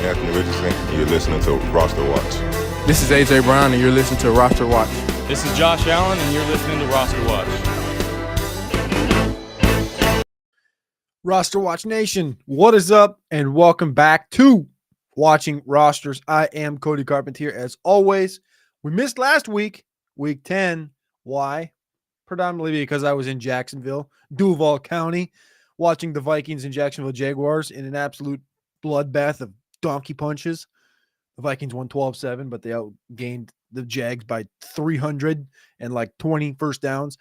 Anthony Richardson, and you're listening to RosterWatch. This is AJ Brown, and you're listening to RosterWatch. This is Josh Allen, and you're listening to RosterWatch. RosterWatch Nation, what is up? And welcome back to Watching Rosters. I am Cody Carpenter, as always. We missed last week, week 10. Why? Predominantly because I was in Jacksonville, Duval County, watching the Vikings and Jacksonville Jaguars in an absolute bloodbath of donkey punches. The Vikings won 12-7, but they outgained the Jags by 300 and like 20 first downs.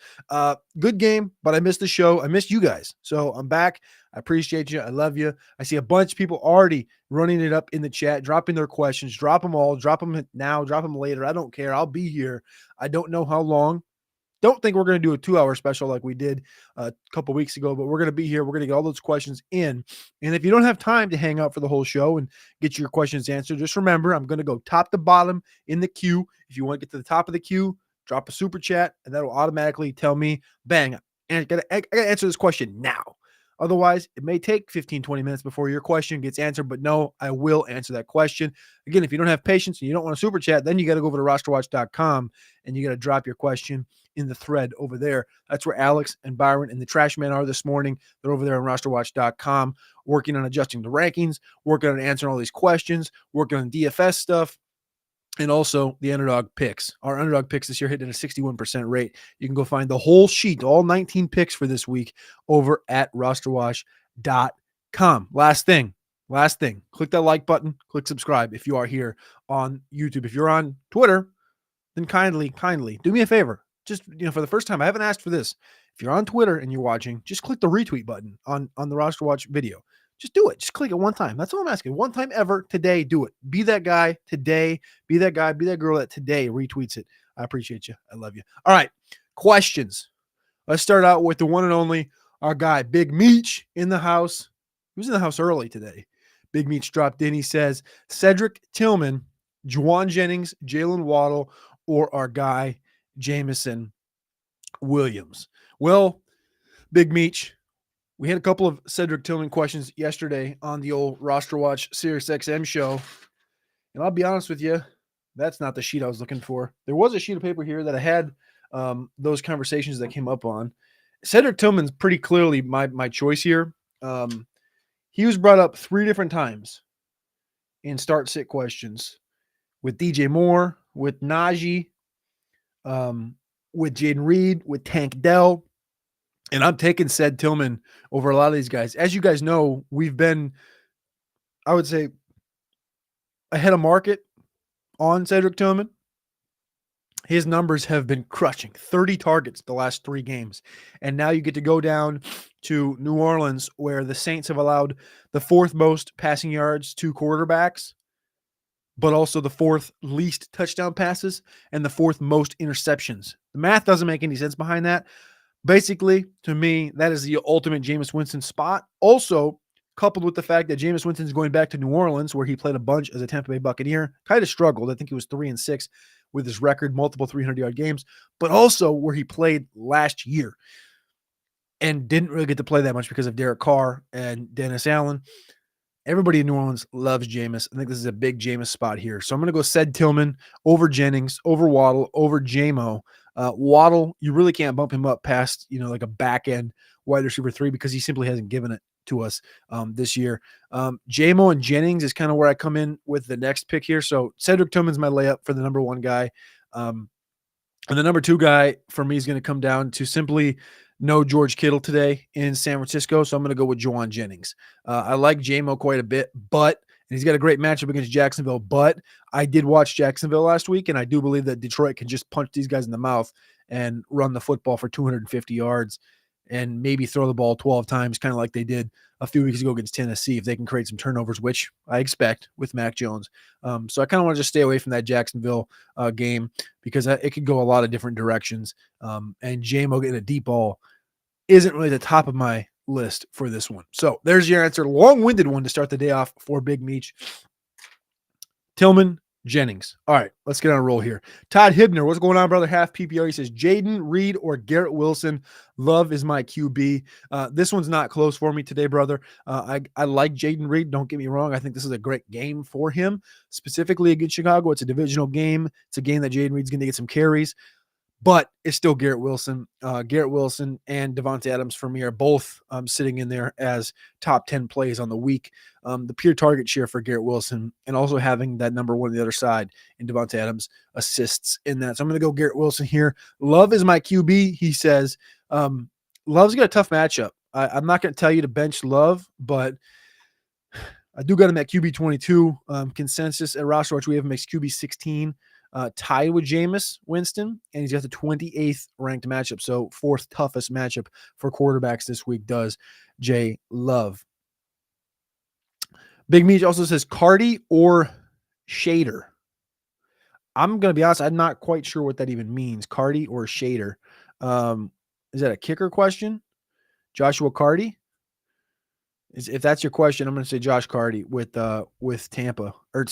Good game, but I missed the show. I missed you guys. So I'm back. I appreciate you. I love you. I see a bunch of people already running it up in the chat, dropping their questions. Drop them all. Drop them now. Drop them later. I don't care. I'll be here. I don't know how long. Don't think we're going to do a 2-hour special like we did a couple weeks ago, but we're going to be here. We're going to get all those questions in. And if you don't have time to hang out for the whole show and get your questions answered, just remember, I'm going to go top to bottom in the queue. If you want to get to the top of the queue, drop a super chat, and that will automatically tell me, bang, and I got to answer this question now. Otherwise, it may take 15, 20 minutes before your question gets answered, but no, I will answer that question. Again, if you don't have patience and you don't want a super chat, then you got to go over to rosterwatch.com and you got to drop your question in the thread over there. That's where Alex and Byron and the Trash Man are this morning. They're over there on rosterwatch.com working on adjusting the rankings, working on answering all these questions, working on DFS stuff, and also the underdog picks. Our underdog picks this year hit at a 61% rate. You can go find the whole sheet, all 19 picks for this week over at rosterwatch.com. Last thing, click that like button, click subscribe if you are here on YouTube. If you're on Twitter, then kindly do me a favor. Just, for the first time, I haven't asked for this. If you're on Twitter and you're watching, just click the retweet button on the RosterWatch video. Just do it. Just click it one time. That's all I'm asking. One time ever today, do it. Be that guy today. Be that guy. Be that girl that today retweets it. I appreciate you. I love you. All right. Questions. Let's start out with the one and only, our guy, Big Meech, in the house. He was in the house early today. Big Meech dropped in. He says, Cedric Tillman, Juwan Jennings, Jalen Waddle, or our guy, Jameson Williams. Well, Big Meech, we had a couple of Cedric Tillman questions yesterday on the old Roster Watch Sirius XM show. And I'll be honest with you, that's not the sheet I was looking for. There was a sheet of paper here that I had those conversations that came up on. Cedric Tillman's pretty clearly my choice here. He was brought up 3 different times in start-sit questions with DJ Moore, with Najee, with Jaden Reed, with Tank Dell. And I'm taking Ced Tillman over a lot of these guys. As you guys know, we've been, I would say, ahead of market on Cedric Tillman. His numbers have been crushing. 30 targets the last 3 games. And now you get to go down to New Orleans, where the Saints have allowed the 4th most passing yards to quarterbacks, but also the 4th least touchdown passes and the 4th most interceptions. The math doesn't make any sense behind that. Basically, to me, that is the ultimate Jameis Winston spot. Also, coupled with the fact that Jameis Winston is going back to New Orleans, where he played a bunch as a Tampa Bay Buccaneer, kind of struggled. I think he was 3-6 with his record, multiple 300-yard games, but also where he played last year and didn't really get to play that much because of Derek Carr and Dennis Allen. Everybody in New Orleans loves Jameis. I think this is a big Jameis spot here. So I'm going to go Ced Tillman over Jennings, over Waddle, over J-Mo. Waddle, you really can't bump him up past, like a back end wide receiver 3 because he simply hasn't given it to us this year. J-Mo and Jennings is kind of where I come in with the next pick here. So Cedric Tillman's my layup for the number 1 guy. And the number 2 guy for me is going to come down to simply no George Kittle today in San Francisco. So I'm going to go with Juwan Jennings. I like J-Mo quite a bit, and he's got a great matchup against Jacksonville, but I did watch Jacksonville last week, and I do believe that Detroit can just punch these guys in the mouth and run the football for 250 yards and maybe throw the ball 12 times, kind of like they did a few weeks ago against Tennessee, if they can create some turnovers, which I expect with Mac Jones. So I kind of want to just stay away from that Jacksonville game because it could go a lot of different directions. And J-Mo getting a deep ball isn't really the top of my list for this one. So there's your answer. Long-winded one to start the day off for Big Meech. Tillman Jennings. All right, let's get on a roll here. Todd Hibner, what's going on, brother? Half PPR. He says, Jaden Reed or Garrett Wilson. Love is my QB. This one's not close for me today, brother. I like Jaden Reed. Don't get me wrong. I think this is a great game for him, specifically against Chicago. It's a divisional game. It's a game that Jaden Reed's going to get some carries. But it's still Garrett Wilson. Garrett Wilson and Devontae Adams for me are both sitting in there as top 10 plays on the week. The pure target share for Garrett Wilson and also having that number one on the other side in Devontae Adams assists in that. So I'm going to go Garrett Wilson here. Love is my QB, he says. Love's got a tough matchup. I'm not going to tell you to bench Love, but I do got him at QB 22. Consensus at RosterWatch, we have him as QB 16. Tied with Jameis Winston, and he's got the 28th ranked matchup. So fourth toughest matchup for quarterbacks this week does Jay Love. Big Meach also says Cardi or Shader. I'm going to be honest, I'm not quite sure what that even means. Cardi or Shader. Is that a kicker question? Joshua Cardi? If that's your question, I'm going to say Josh Cardi with Tampa, with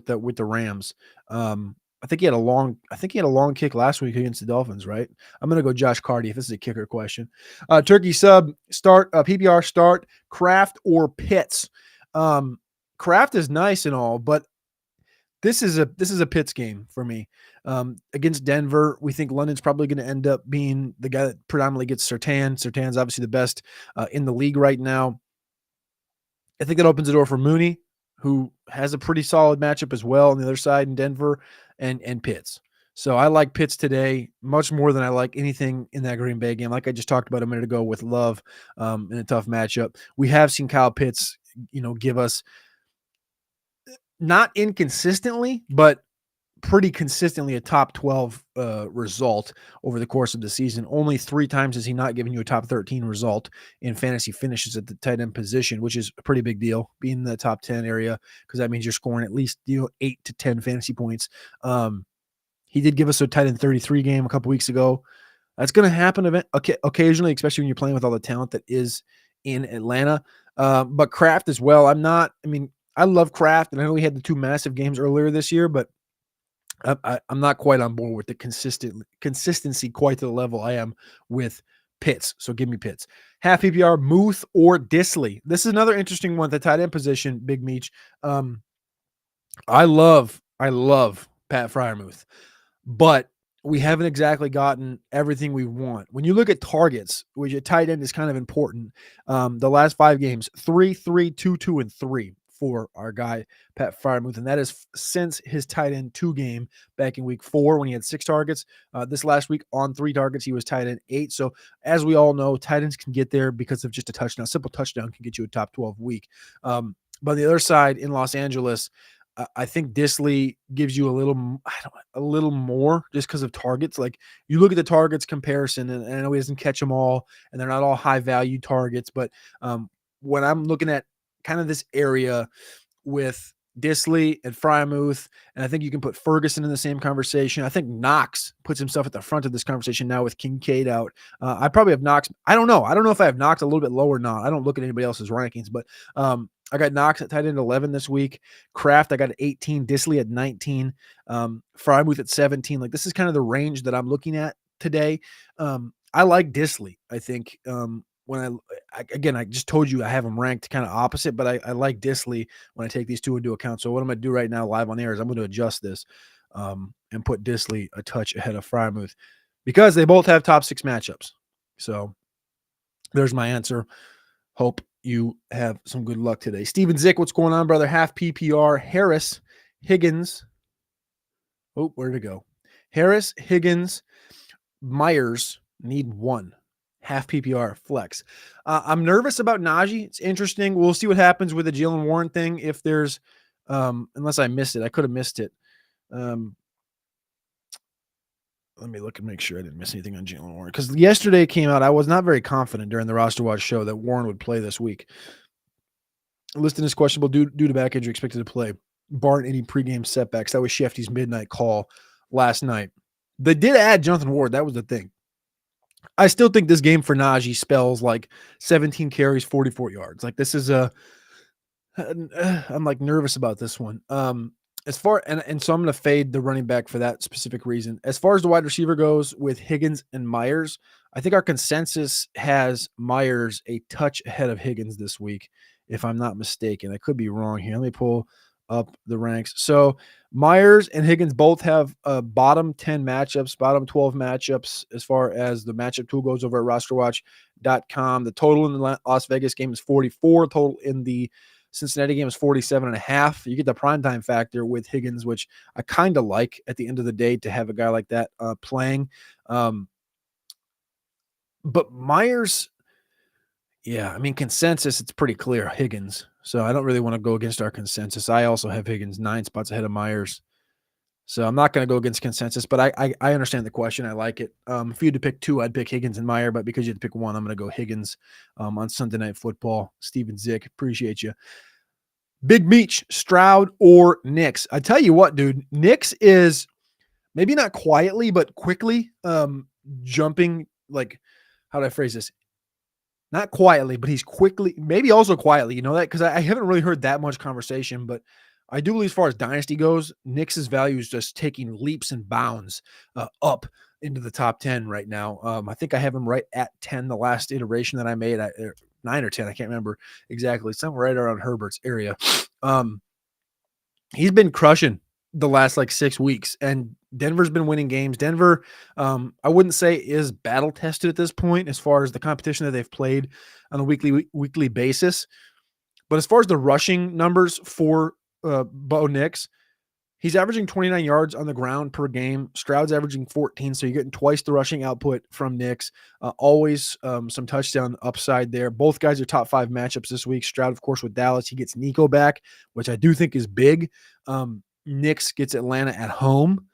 the Rams. I think he had a long kick last week against the Dolphins, right? I'm going to go Josh Cardi if this is a kicker question. Turkey sub start, PPR start, Kraft or Pitts. Kraft is nice and all, but this is a Pitts game for me. Against Denver, we think London's probably going to end up being the guy that predominantly gets Surtain. Surtain's obviously the best in the league right now. I think that opens the door for Mooney, who has a pretty solid matchup as well on the other side in Denver, and Pitts. So I like Pitts today much more than I like anything in that Green Bay game. Like I just talked about a minute ago with Love in a tough matchup. We have seen Kyle Pitts, give us not inconsistently, but pretty consistently a top 12 result over the course of the season. Only 3 times has he not given you a top 13 result in fantasy finishes at the tight end position, which is a pretty big deal, being in the top 10 area, because that means you're scoring at least 8 to 10 fantasy points. He did give us a tight end 33 game a couple weeks ago. That's going to happen occasionally, especially when you're playing with all the talent that is in Atlanta. But Kraft as well. I love Kraft, and I know he had the 2 massive games earlier this year, but I'm not quite on board with the consistency quite to the level I am with Pitts. So give me Pitts. Half PPR, Muth or Disley. This is another interesting one. The tight end position, Big Meach. I love Pat Freiermuth, but we haven't exactly gotten everything we want. When you look at targets, which a tight end is kind of important, the last 5 games, 3, 3, 2, 2, and 3. For our guy, Pat Freiermuth, and that is since his tight end 2 game back in week 4 when he had 6 targets. This last week on 3 targets, he was tight end 8. So as we all know, tight ends can get there because of just a touchdown. Simple touchdown can get you a top 12 week. But on the other side in Los Angeles, I think Disley gives you a little more just because of targets. Like you look at the targets comparison, and I know he doesn't catch them all, and they're not all high value targets. But when I'm looking at kind of this area with Disley and Freiermuth, and I think you can put Ferguson in the same conversation. I think Knox puts himself at the front of this conversation now with Kincaid out. I probably have Knox. I don't know if I have Knox a little bit lower or not. I don't look at anybody else's rankings, but I got Knox at tight end 11 this week. Kraft, I got at 18. Disley at 19. Freiermuth at 17. Like this is kind of the range that I'm looking at today. I like Disley. I think when I just told you I have them ranked kind of opposite, but I like Disley when I take these 2 into account. So what I'm going to do right now live on air is I'm going to adjust this and put Disley a touch ahead of Freiermuth because they both have top 6 matchups. So there's my answer. Hope you have some good luck today. Steven Zick, what's going on, brother? Half PPR, Harris, Higgins. Oh, where'd it go? Harris, Higgins, Myers need 1. Half PPR flex. I'm nervous about Najee. It's interesting. We'll see what happens with the Jalen Warren thing. If there's, unless I missed it, I could have missed it. Let me look and make sure I didn't miss anything on Jalen Warren. Because yesterday it came out, I was not very confident during the RosterWatch show that Warren would play this week. Listed as questionable due to back injury, expected to play, barring any pregame setbacks. That was Shefty's midnight call last night. They did add Jonathan Ward. That was the thing. I still think this game for Najee spells like 17 carries, 44 yards. Like this is I'm like nervous about this one. So I'm going to fade the running back for that specific reason. As far as the wide receiver goes with Higgins and Myers, I think our consensus has Myers a touch ahead of Higgins this week, if I'm not mistaken. I could be wrong here. Let me pull up the ranks. So Myers and Higgins both have bottom 10 matchups, bottom 12 matchups as far as the matchup tool goes over at rosterwatch.com. The total in the Las Vegas game is 44. Total in the Cincinnati game is 47.5. You get the primetime factor with Higgins, which I kind of like at the end of the day to have a guy like that playing. But Myers, yeah, I mean, consensus, it's pretty clear, Higgins. So I don't really want to go against our consensus. I also have Higgins 9 spots ahead of Myers. So I'm not going to go against consensus, but I understand the question. I like it. If you had to pick 2, I'd pick Higgins and Meyer, but because you had to pick 1, I'm going to go Higgins on Sunday Night Football. Steven Zick, appreciate you. Big Meech, Stroud or Nix? I tell you what, dude, Nix is maybe not quietly, but quickly jumping, like, how do I phrase this? Not quietly, but he's quickly, maybe also quietly, you know that? Because I haven't really heard that much conversation, but I do believe as far as dynasty goes, Nix's value is just taking leaps and bounds up into the top 10 right now. I think I have him right at 10, the last iteration that I made, 9 or 10, I can't remember exactly, somewhere right around Herbert's area. He's been crushing the last like 6 weeks, and Denver's been winning games. Denver, I wouldn't say is battle tested at this point as far as the competition that they've played on a weekly basis. But as far as the rushing numbers for Bo Nix, he's averaging 29 yards on the ground per game. Stroud's averaging 14, so you're getting twice the rushing output from Nix. Always some touchdown upside there. Both guys are top 5 matchups this week. Stroud, of course, with Dallas. He gets Nico back, which I do think is big. Nix gets Atlanta at home,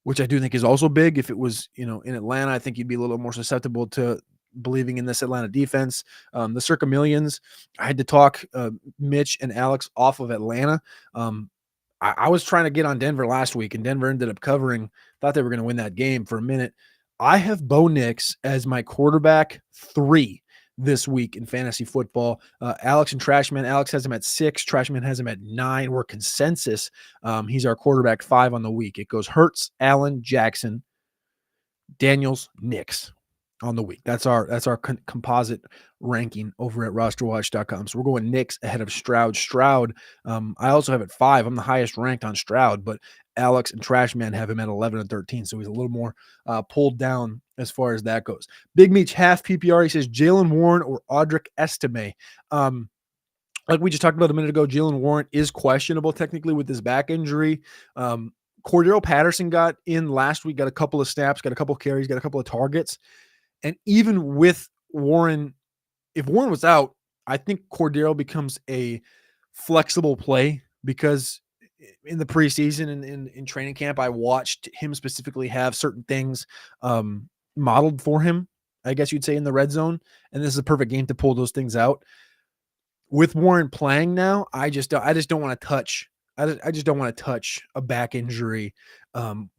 which I do think is also big. If it was, in Atlanta, I think you'd be a little more susceptible to believing in this Atlanta defense. The Circa Millions, I had to talk Mitch and Alex off of Atlanta. I was trying to get on Denver last week, and Denver ended up covering. Thought they were going to win that game for a minute. I have Bo Nix as my quarterback 3 this week in fantasy football. Alex and Trashman. Alex has him at 6. Trashman has him at 9. We're consensus. He's our quarterback 5 on the week. It goes Hurts, Allen, Jackson, Daniels, Nix on the week. That's our composite ranking over at rosterwatch.com. So we're going Nix ahead of Stroud. Stroud, I also have at 5. I'm the highest ranked on Stroud, but Alex and Trashman have him at 11 and 13. So he's a little more pulled down as far as that goes. Big Meech, half PPR. He says Jalen Warren or Audric Estime. Like we just talked about a minute ago, Jalen Warren is questionable technically with his back injury. Cordero Patterson got in last week, got a couple of snaps, got a couple of carries, got a couple of targets. And even with Warren, if Warren was out, I think Cordero becomes a flexible play because in the preseason and in training camp, I watched him specifically have certain things modeled for him, I guess you'd say, in the red zone. And this is a perfect game to pull those things out. With Warren playing now, I just don't want to touch. I just don't want to touch a back injury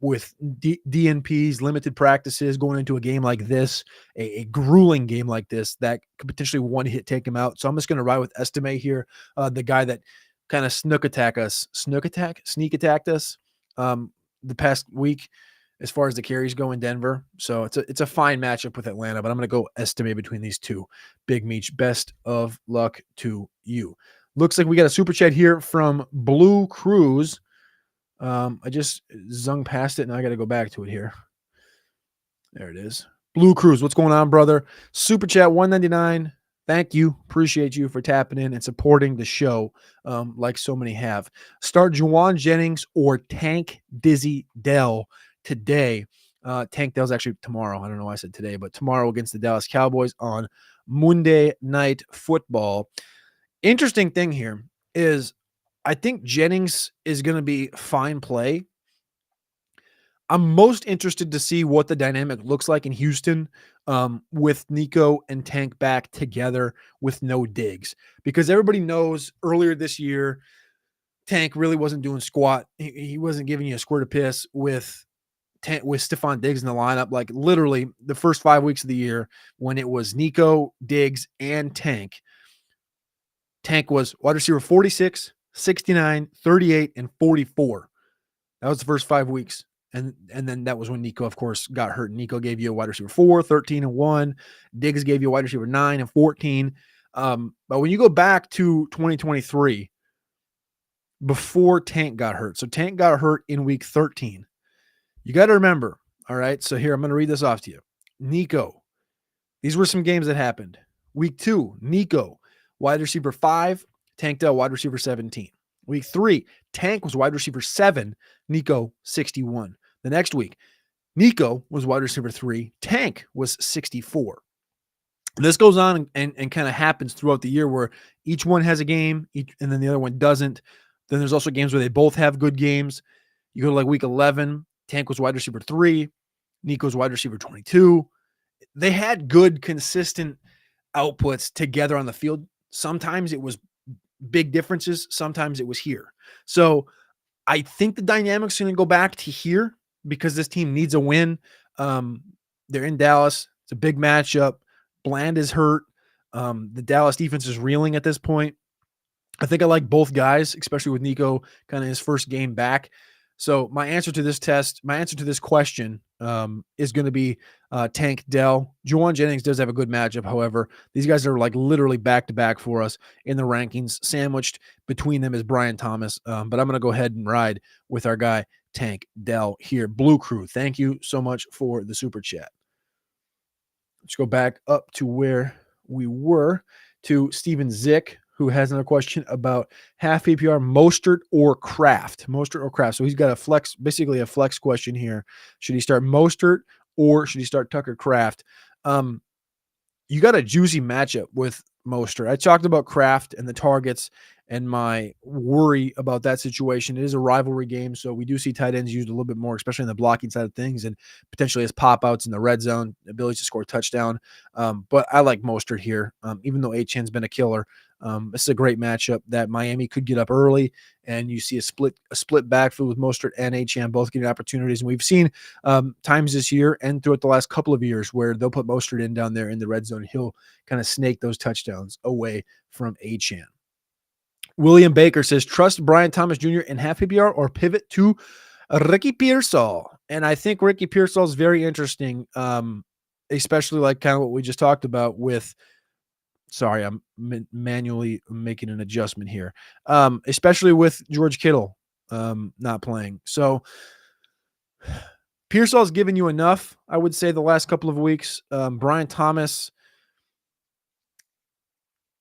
with DNPs, limited practices, going into a game like this, a grueling game like this that could potentially one hit take him out. So I'm just going to ride with Estime here, the guy that kind of sneak attacked us the past week as far as the carries go in Denver. So it's a fine matchup with Atlanta, but I'm going to go Estime between these two. Big Meech, best of luck to you. Looks like we got a super chat here from Blue Cruz. I just zung past it, and I got to go back to it here. There it is. Blue Cruz, what's going on, brother? Super chat $1.99. Thank you. Appreciate you for tapping in and supporting the show like so many have. Start Juwan Jennings or Tank Dizzy Dell today. Tank Dell's actually tomorrow. I don't know why I said today, but tomorrow against the Dallas Cowboys on Monday Night Football. Interesting thing here is I think Jennings is going to be fine play. I'm most interested to see what the dynamic looks like in Houston with Nico and Tank back together with no Diggs, because everybody knows earlier this year, Tank really wasn't doing squat. He wasn't giving you a squirt of piss with Stephon Diggs in the lineup. Like literally the first 5 weeks of the year when it was Nico, Diggs, and Tank was wide receiver 46, 69, 38, and 44. That was the first 5 weeks. And then that was when Nico, of course, got hurt. Nico gave you a wide receiver 4, 13, and 1. Diggs gave you a wide receiver 9 and 14. But when you go back to 2023, before Tank got hurt, so Tank got hurt in week 13. You got to remember, all right? So here, I'm going to read this off to you. Nico, these were some games that happened. Week 2, Nico, wide receiver 5, Tank Dell, wide receiver 17. Week 3, Tank was wide receiver 7, Nico 61. The next week, Nico was wide receiver 3, Tank was 64. This goes on and kind of happens throughout the year where each one has a game and then the other one doesn't. Then there's also games where they both have good games. You go to like week 11, Tank was wide receiver 3, Nico's wide receiver 22. They had good, consistent outputs together on the field. Sometimes it was big differences. Sometimes it was here. So I think the dynamics are going to go back to here because this team needs a win. They're in Dallas. It's a big matchup. Bland is hurt. The Dallas defense is reeling at this point. I think I like both guys, especially with Nico kind of his first game back. So my answer to this question is going to be Tank Dell. Juwan Jennings does have a good matchup. However, these guys are like literally back-to-back for us in the rankings. Sandwiched between them is Brian Thomas. But I'm going to go ahead and ride with our guy, Tank Dell here. Blue Crew, thank you so much for the super chat. Let's go back up to where we were to Steven Zick, who has another question about half PPR, Mostert or Kraft. Mostert or Kraft. So he's got basically a flex question here. Should he start Mostert or should he start Tucker Kraft? You got a juicy matchup with Mostert. I talked about Kraft and the targets and my worry about that situation. It is a rivalry game, so we do see tight ends used a little bit more, especially in the blocking side of things and potentially as pop-outs in the red zone, ability to score a touchdown. But I like Mostert here, even though Achan's been a killer. This is a great matchup that Miami could get up early, and you see a split backfield with Mostert and Achan both getting opportunities. And we've seen times this year and throughout the last couple of years where they'll put Mostert in down there in the red zone. He'll kind of snake those touchdowns away from Achan. William Baker says, trust Brian Thomas Jr. in half PPR or pivot to Ricky Pearsall. And I think Ricky Pearsall is very interesting, especially like kind of what we just talked about with – sorry, I'm manually making an adjustment here, especially with George Kittle not playing. So Pearsall's given you enough, I would say, the last couple of weeks. Brian Thomas,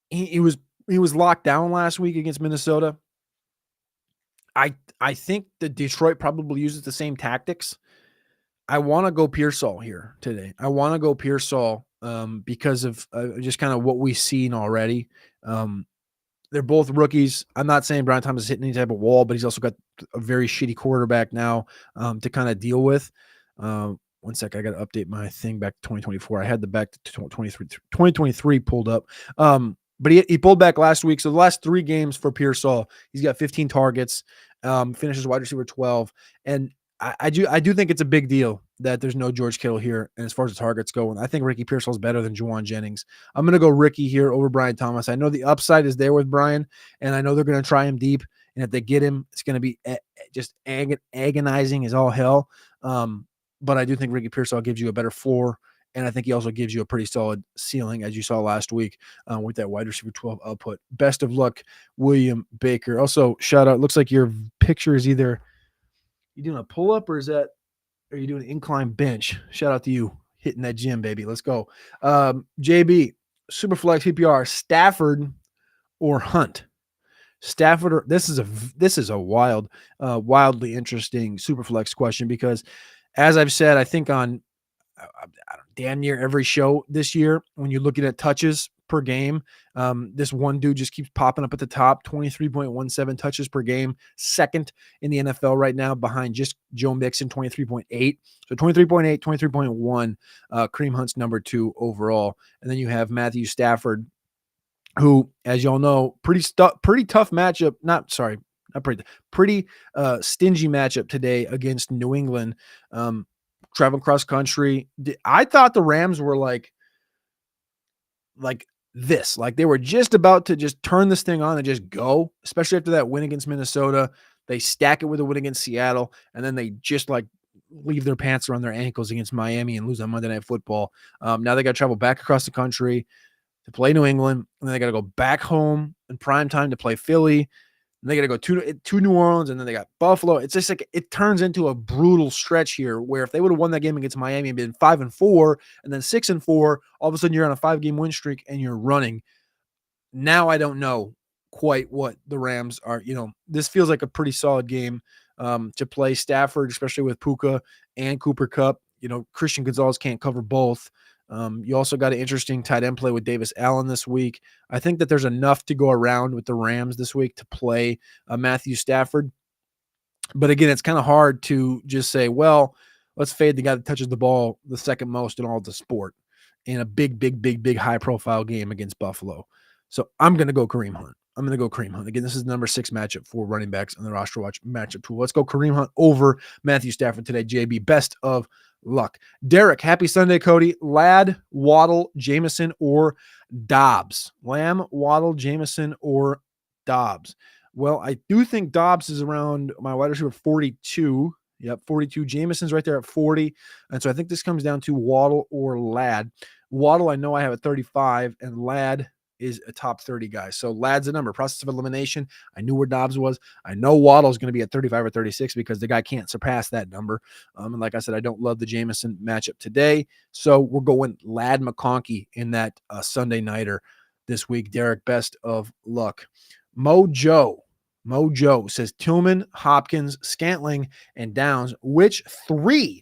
he was locked down last week against Minnesota. I think that Detroit probably uses the same tactics. I want to go Pearsall here today. I want to go Pearsall because of just kind of what we've seen already. They're both rookies. I'm not saying Brian Thomas is hitting any type of wall, but he's also got a very shitty quarterback now to kind of deal with. One sec, I got to update my thing back to 2024. I had the back to 2023 pulled up. But he pulled back last week. So the last 3 games for Pearsall, he's got 15 targets, finishes wide receiver 12. And I do think it's a big deal that there's no George Kittle here. And as far as the targets go, and I think Ricky Pearsall is better than Juwan Jennings. I'm going to go Ricky here over Brian Thomas. I know the upside is there with Brian, and I know they're going to try him deep. And if they get him, it's going to be just agonizing as all hell. But I do think Ricky Pearsall gives you a better floor. And I think he also gives you a pretty solid ceiling, as you saw last week with that wide receiver 12 output. Best of luck, William Baker. Also, shout out. Looks like your picture is either you doing a pull up or are you doing an incline bench? Shout out to you hitting that gym, baby. Let's go. JB, Superflex PPR, Stafford or Hunt? Stafford or this is a wildly interesting Superflex question because, as I've said, I think on damn near every show this year, when you're looking at touches per game, this one dude just keeps popping up at the top, 23.17 touches per game, second in the NFL right now behind just Joe Mixon, 23.8. So 23.8, 23.1, Kareem Hunt's number 2 overall. And then you have Matthew Stafford, who, as y'all know, pretty tough matchup. Pretty stingy matchup today against New England. Traveling cross country. I thought the Rams were like this. Like they were just about to just turn this thing on and just go, especially after that win against Minnesota. They stack it with a win against Seattle, and then they just like leave their pants around their ankles against Miami and lose on Monday Night Football. Now they got to travel back across the country to play New England, and then they got to go back home in prime time to play Philly. And they got to go to New Orleans, and then they got Buffalo. It's just like it turns into a brutal stretch here where if they would have won that game against Miami and been 5-4 and then 6-4, all of a sudden you're on a 5-game win streak and you're running. Now I don't know quite what the Rams are. This feels like a pretty solid game to play Stafford, especially with Puka and Cooper Kupp. Christian Gonzalez can't cover both. You also got an interesting tight end play with Davis Allen this week. I think that there's enough to go around with the Rams this week to play Matthew Stafford. But again, it's kind of hard to just say, well, let's fade the guy that touches the ball the second most in all the sport in a big high-profile game against Buffalo. So I'm going to go Kareem Hunt. Again, this is the number 6 matchup for running backs on the RosterWatch matchup tool. Let's go Kareem Hunt over Matthew Stafford today, JB. Best of luck. Derek, happy Sunday, Cody. Ladd, Waddle, Jameson, or Dobbs? Lamb, Waddle, Jameson, or Dobbs? Well, I do think Dobbs is around my wide receiver 42. Yep, 42. Jameson's right there at 40. And so I think this comes down to Waddle or Ladd. Waddle, I know I have at 35, and Ladd is a top 30 guy. So Ladd's a number. Process of elimination. I knew where Dobbs was. I know Waddle's going to be at 35 or 36 because the guy can't surpass that number. And like I said, I don't love the Jameson matchup today. So we're going Ladd McConkey in that Sunday nighter this week. Derek, best of luck. Mojo says Tillman, Hopkins, Scantling, and Downs. Which 3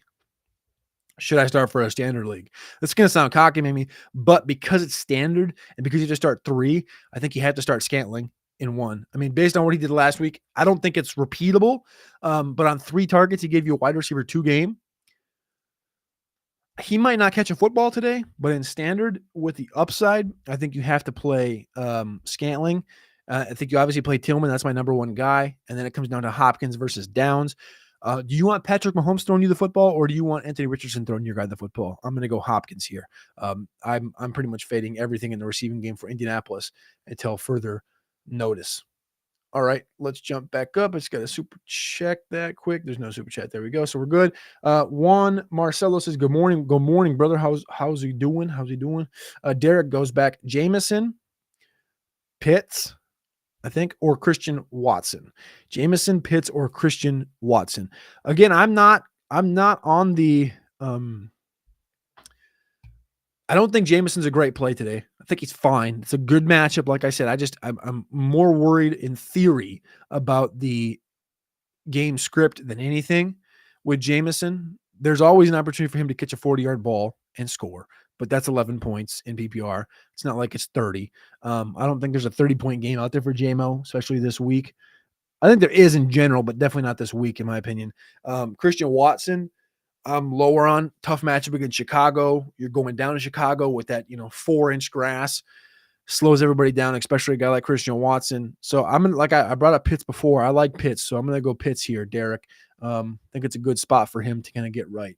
should I start for a standard league? That's going to sound cocky maybe, but because it's standard and because you just start 3, I think you have to start Scantling in 1. I mean, based on what he did last week, I don't think it's repeatable, but on 3 targets, he gave you a wide receiver 2 game. He might not catch a football today, but in standard with the upside, I think you have to play Scantling. I think you obviously play Tillman. That's my number 1 guy. And then it comes down to Hopkins versus Downs. Do you want Patrick Mahomes throwing you the football, or do you want Anthony Richardson throwing your guy the football? I'm going to go Hopkins here. I'm pretty much fading everything in the receiving game for Indianapolis until further notice. All right, let's jump back up. It's got to super check that quick. There's no super chat. There we go. So we're good. Juan Marcelo says, good morning, brother. How's he doing? Derek goes back. Jameson, Pitts, I think, or Christian Watson. Jameson, Pitts, or Christian Watson. Again, I'm not on the I don't think Jameson's a great play today. I think he's fine. It's a good matchup. Like I said, I'm more worried in theory about the game script than anything with Jameson. There's always an opportunity for him to catch a 40-yard ball and score, but that's 11 points in PPR. It's not like it's 30. I don't think there's a 30-point game out there for JMO, especially this week. I think there is in general, but definitely not this week, in my opinion. Christian Watson, I'm lower on. Tough matchup against Chicago. You're going down to Chicago with that, 4-inch grass. Slows everybody down, especially a guy like Christian Watson. So I'm gonna, like I brought up Pitts before. I like Pitts, so I'm going to go Pitts here, Derek. I think it's a good spot for him to kind of get right.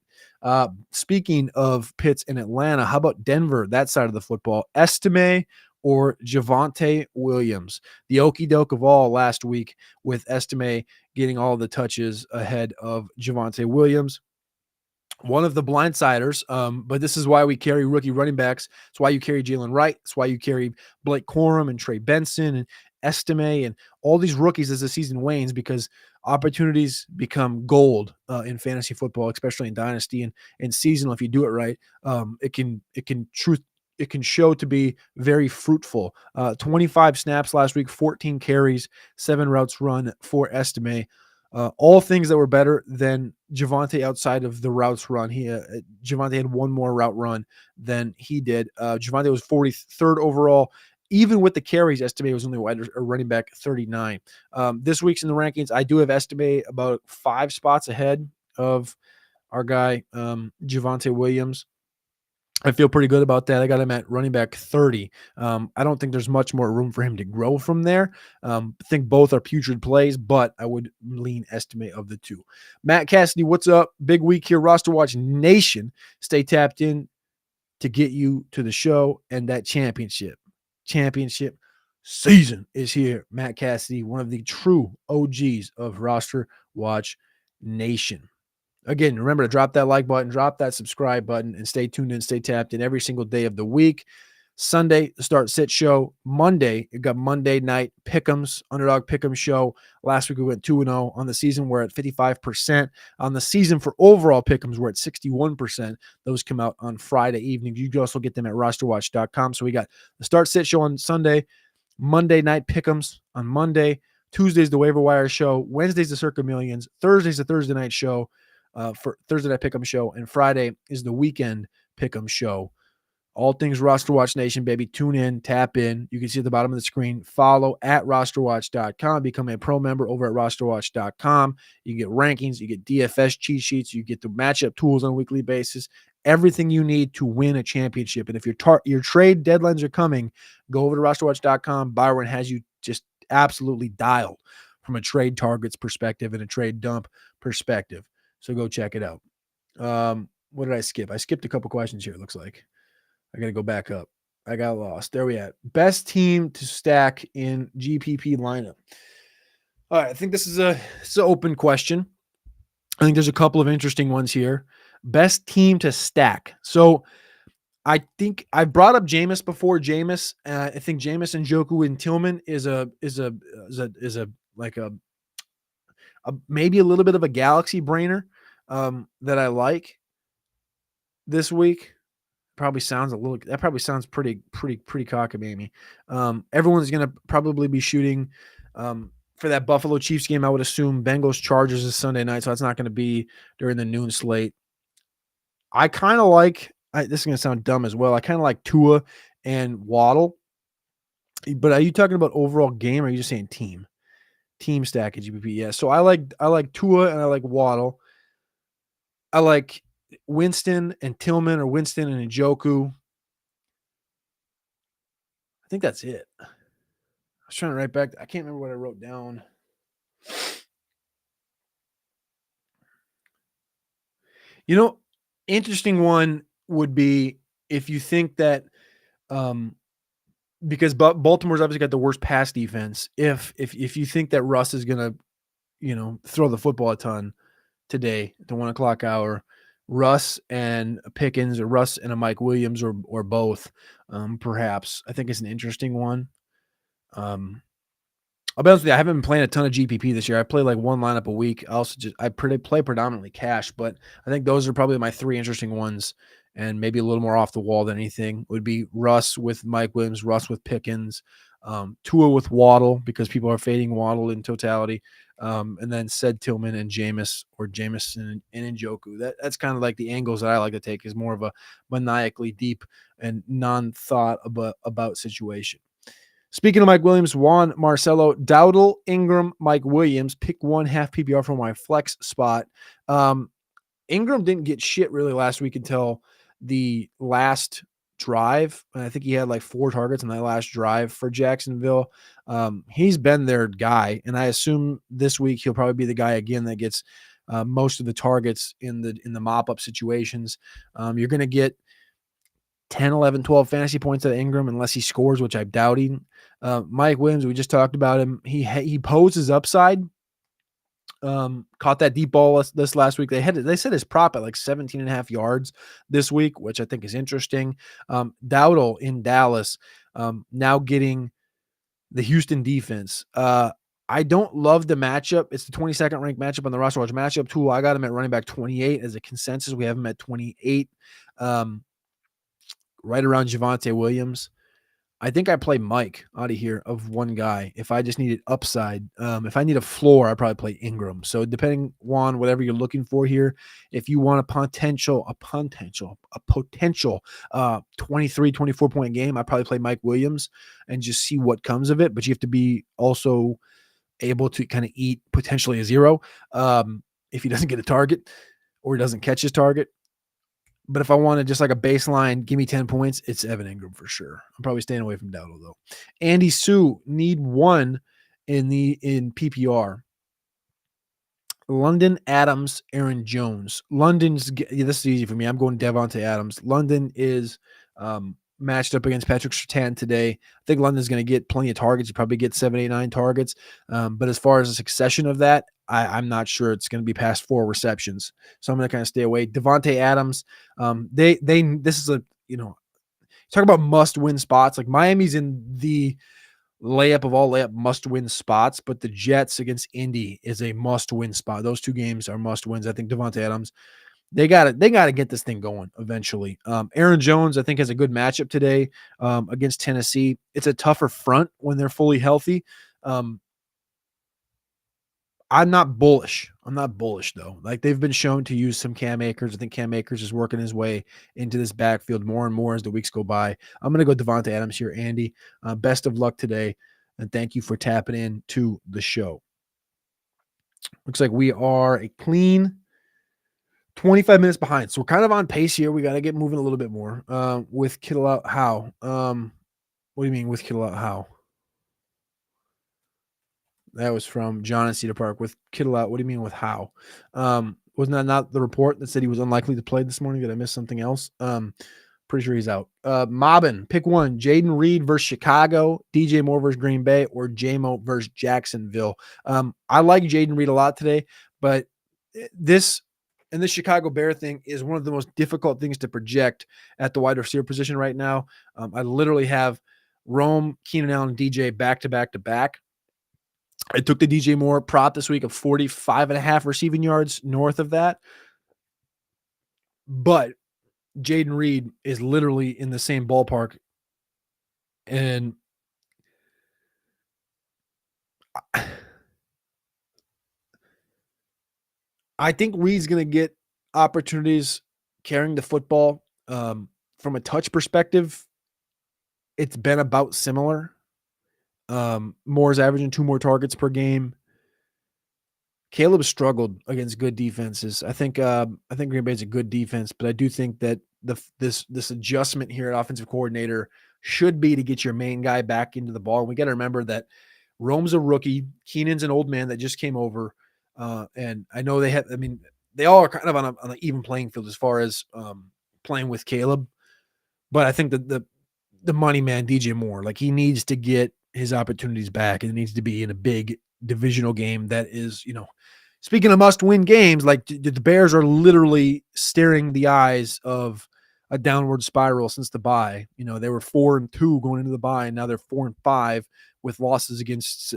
Speaking of Pitts in Atlanta, how about Denver, that side of the football? Estime or Javonte Williams? The okey doke of all last week with Estime getting all the touches ahead of Javonte Williams. One of the blindsiders, but this is why we carry rookie running backs. It's why you carry Jalen Wright. It's why you carry Blake Corum and Trey Benson and Estime and all these rookies as the season wanes, because opportunities become gold in fantasy football, especially in dynasty and seasonal. If you do it right, it can show to be very fruitful. 25 snaps last week, 14 carries, 7 routes run for Estime. All things that were better than Javonte outside of the routes run. Javonte had 1 more route run than he did. Javonte was 43rd overall. Even with the carries, Estime was only running back 39. This week's in the rankings, I do have Estime about 5 spots ahead of our guy, Javonte Williams. I feel pretty good about that. I got him at running back 30. I don't think there's much more room for him to grow from there. I think both are putrid plays, but I would lean Estime of the 2. Matt Cassidy, what's up? Big week here, RosterWatch Nation. Stay tapped in to get you to the show and that championship. championship season is here. Matt Cassidy, one of the true OGs of Roster Watch Nation. Again, remember to drop that like button, drop that subscribe button, and stay tuned in, stay tapped in every single day of the week. Sunday, the start sit show. Monday, you got Monday night pick'ems, Underdog Pick'em show. Last week we went 2-0 on the season. We're at 55%. On the season for overall pick'ems, we're at 61%. Those come out on Friday evening. You can also get them at RosterWatch.com. So we got the start sit show on Sunday, Monday night pick'ems on Monday, Tuesday's the waiver wire show, Wednesday's the Circa Millions, Thursday's the Thursday night show. For Thursday night pick'em show, and Friday is the weekend pick'em show. All things Roster Watch Nation, baby. Tune in, tap in. You can see at the bottom of the screen. Follow at RosterWatch.com. Become a pro member over at RosterWatch.com. You get rankings, you get DFS cheat sheets, you get the matchup tools on a weekly basis. Everything you need to win a championship. And if your trade deadlines are coming, go over to RosterWatch.com. Byron has you just absolutely dialed from a trade targets perspective and a trade dump perspective. So go check it out. What did I skip? I skipped a couple questions here, it looks like. I got to go back up. I got lost. There we at. Best team to stack in GPP lineup. All right, I think this is an open question. I think there's a couple of interesting ones here. Best team to stack. So I think I brought up Jameis before. Jameis, I think Jameis and Njoku and Tillman is maybe a little bit of a galaxy brainer that I like this week. Probably sounds pretty cockamamie. Everyone's going to probably be shooting for that Buffalo Chiefs game. I would assume Bengals Chargers is Sunday night, so that's not going to be during the noon slate. I kind of like, this is going to sound dumb as well. I kind of like Tua and Waddle, but are you talking about overall game or are you just saying team? Team stack at GPP, yeah. So I like Tua and I like Waddle. I like Winston and Tillman or Winston and Njoku. I think that's it. I was trying to write back. I can't remember what I wrote down. Interesting one would be if you think that because Baltimore's obviously got the worst pass defense. If you think that Russ is going to, throw the football a ton today at the 1 o'clock hour, Russ and Pickens or Russ and a Mike Williams or both, perhaps. I think it's an interesting one. I'll be honest with you, I haven't been playing a ton of GPP this year. I play like one lineup a week. I play predominantly cash, but I think those are probably my three interesting ones, and maybe a little more off the wall than anything would be Russ with Mike Williams, Russ with Pickens, Tua with Waddle because people are fading Waddle in totality, and then said Tillman and Jameis or Jameson and Njoku. That's kind of like the angles that I like to take, is more of a maniacally deep and non-thought about situation. Speaking of Mike Williams, Juan Marcelo, Dowdle, Ingram, Mike Williams, pick one half PPR for my flex spot. Ingram didn't get shit really last week until the last drive. And I think he had like 4 targets in that last drive for Jacksonville. He's been their guy, and I assume this week he'll probably be the guy again that gets most of the targets in the mop-up situations. You're going to get 10, 11, 12 fantasy points out of Ingram unless he scores, which I'm doubting. Mike Williams, we just talked about him. He poses upside. Caught that deep ball this last week. They said his prop at like 17.5 yards this week, which I think is interesting. Dowdle in Dallas, now getting the Houston defense. I don't love the matchup. It's the 22nd ranked matchup on the Roster Watch matchup tool. I got him at running back 28 as a consensus. We have him at 28. Right around Javonte Williams. I think I play Mike out of here of one guy. If I just needed upside, if I need a floor, I'd probably play Ingram. So depending on whatever you're looking for here, if you want a potential 23, 24 point game, I'd probably play Mike Williams and just see what comes of it. But you have to be also able to kind of eat potentially a 0 if he doesn't get a target or he doesn't catch his target. But if I wanted just like a baseline, give me 10 points, it's Evan Ingram for sure. I'm probably staying away from Dowdle though. Andy Sue, need one in PPR. London, Adams, Aaron Jones. This is easy for me. I'm going Devontae Adams. London is matched up against Patrick Surtain today. I think London's going to get plenty of targets. He probably get 7, 8, 9 targets. But as far as the succession of that, I'm not sure it's going to be past 4 receptions. So I'm going to kind of stay away. Devontae Adams, this is a, talk about must-win spots. Like Miami's in the layup of all layup must-win spots, but the Jets against Indy is a must-win spot. Those 2 games are must-wins. I think Devontae Adams, they got to get this thing going eventually. Aaron Jones, I think, has a good matchup today against Tennessee. It's a tougher front when they're fully healthy. I'm not bullish. Though. Like they've been shown to use some Cam Akers. I think Cam Akers is working his way into this backfield more and more as the weeks go by. I'm going to go Devontae Adams here, Andy. Best of luck today, and thank you for tapping in to the show. Looks like we are a clean 25 minutes behind, so we're kind of on pace here. We got to get moving a little bit more with Kittle out. How? What do you mean with Kittle out? How? That was from John in Cedar Park. With Kittle out, what do you mean with how? Wasn't that not the report that said he was unlikely to play this morning? Did I miss something else? Pretty sure he's out. Mobbin, pick one. Jaden Reed versus Chicago, DJ Moore versus Green Bay, or J-Mo versus Jacksonville. I like Jaden Reed a lot today, but this Chicago Bear thing is one of the most difficult things to project at the wide receiver position right now. I literally have Rome, Keenan Allen, and DJ back to back to back. I took the DJ Moore prop this week of 45.5 receiving yards north of that. But Jaden Reed is literally in the same ballpark. And I think Reed's going to get opportunities carrying the football. From a touch perspective, it's been about similar. Moore's averaging 2 more targets per game. Caleb struggled against good defenses. I think Green Bay's a good defense, but I do think that this adjustment here at offensive coordinator should be to get your main guy back into the ball. We got to remember that Rome's a rookie. Keenan's an old man that just came over. And I know they all are kind of on an even playing field as far as playing with Caleb. But I think that the money man, DJ Moore, like he needs to get his opportunities back, and it needs to be in a big divisional game that is, speaking of must-win games, like the Bears are literally staring the eyes of a downward spiral since the bye. They were 4-2 going into the bye, and now they're 4-5 with losses against,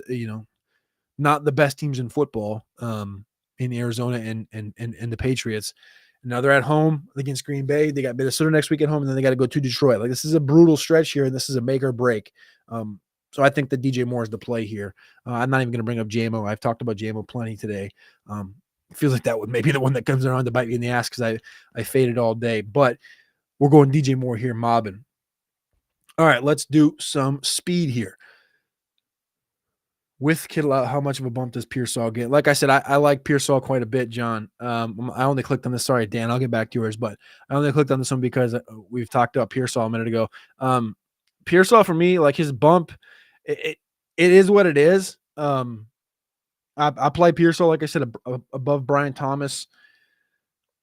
not the best teams in football in Arizona and the Patriots. Now they're at home against Green Bay. They got Minnesota next week at home, and then they got to go to Detroit. Like this is a brutal stretch here, and this is a make or break. So I think that DJ Moore is the play here. I'm not even going to bring up JMO. I've talked about JMO plenty today. It feels like that would maybe the one that comes around to bite me in the ass because I faded all day. But we're going DJ Moore here, mobbing. All right, let's do some speed here. With Kittle out, how much of a bump does Pearsall get? Like I said, I like Pearsall quite a bit, John. I only clicked on this. Sorry, Dan, I'll get back to yours, but I only clicked on this one because we've talked about Pearsall a minute ago. Pearsall for me, like his bump, it is what it is. I play Pearsall, like I said, above Brian Thomas.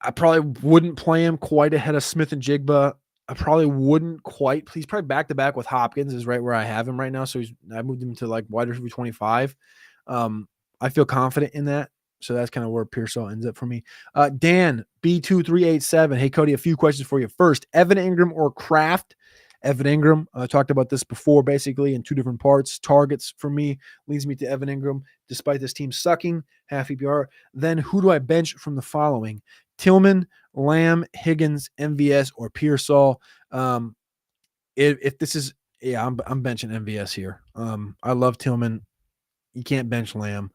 I probably wouldn't play him quite ahead of Smith and Jigba. I probably wouldn't quite. He's probably back to back with Hopkins is right where I have him right now. So I moved him to like wide receiver 25. I feel confident in that. So that's kind of where Pearsall ends up for me. Dan B2387. Hey Cody, a few questions for you. First, Evan Ingram or Kraft? Evan Ingram. I talked about this before, basically in 2 different parts. Targets for me leads me to Evan Ingram, despite this team sucking, half EPR. Then who do I bench from the following? Tillman, Lamb, Higgins, MVS, or Pearsall. If this is, I'm benching MVS here. I love Tillman. You can't bench Lamb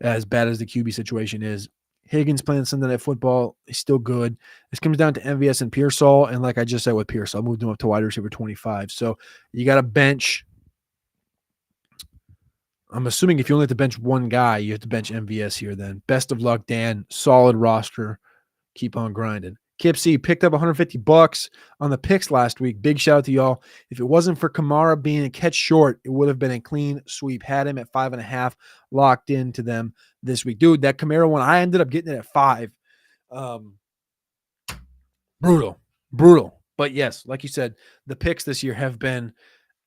as bad as the QB situation is. Higgins playing Sunday Night Football is still good. This comes down to MVS and Pearsall, and like I just said with Pearsall, I moved him up to wide receiver 25. So you got to bench. I'm assuming if you only have to bench one guy, you have to bench MVS here then. Best of luck, Dan. Solid roster. Keep on grinding. Kip C picked up $150 on the picks last week. Big shout out to y'all. If it wasn't for Kamara being a catch short, it would have been a clean sweep. Had him at 5.5, locked into them this week. Dude, that Kamara one, I ended up getting it at 5. Brutal. But yes, like you said, the picks this year have been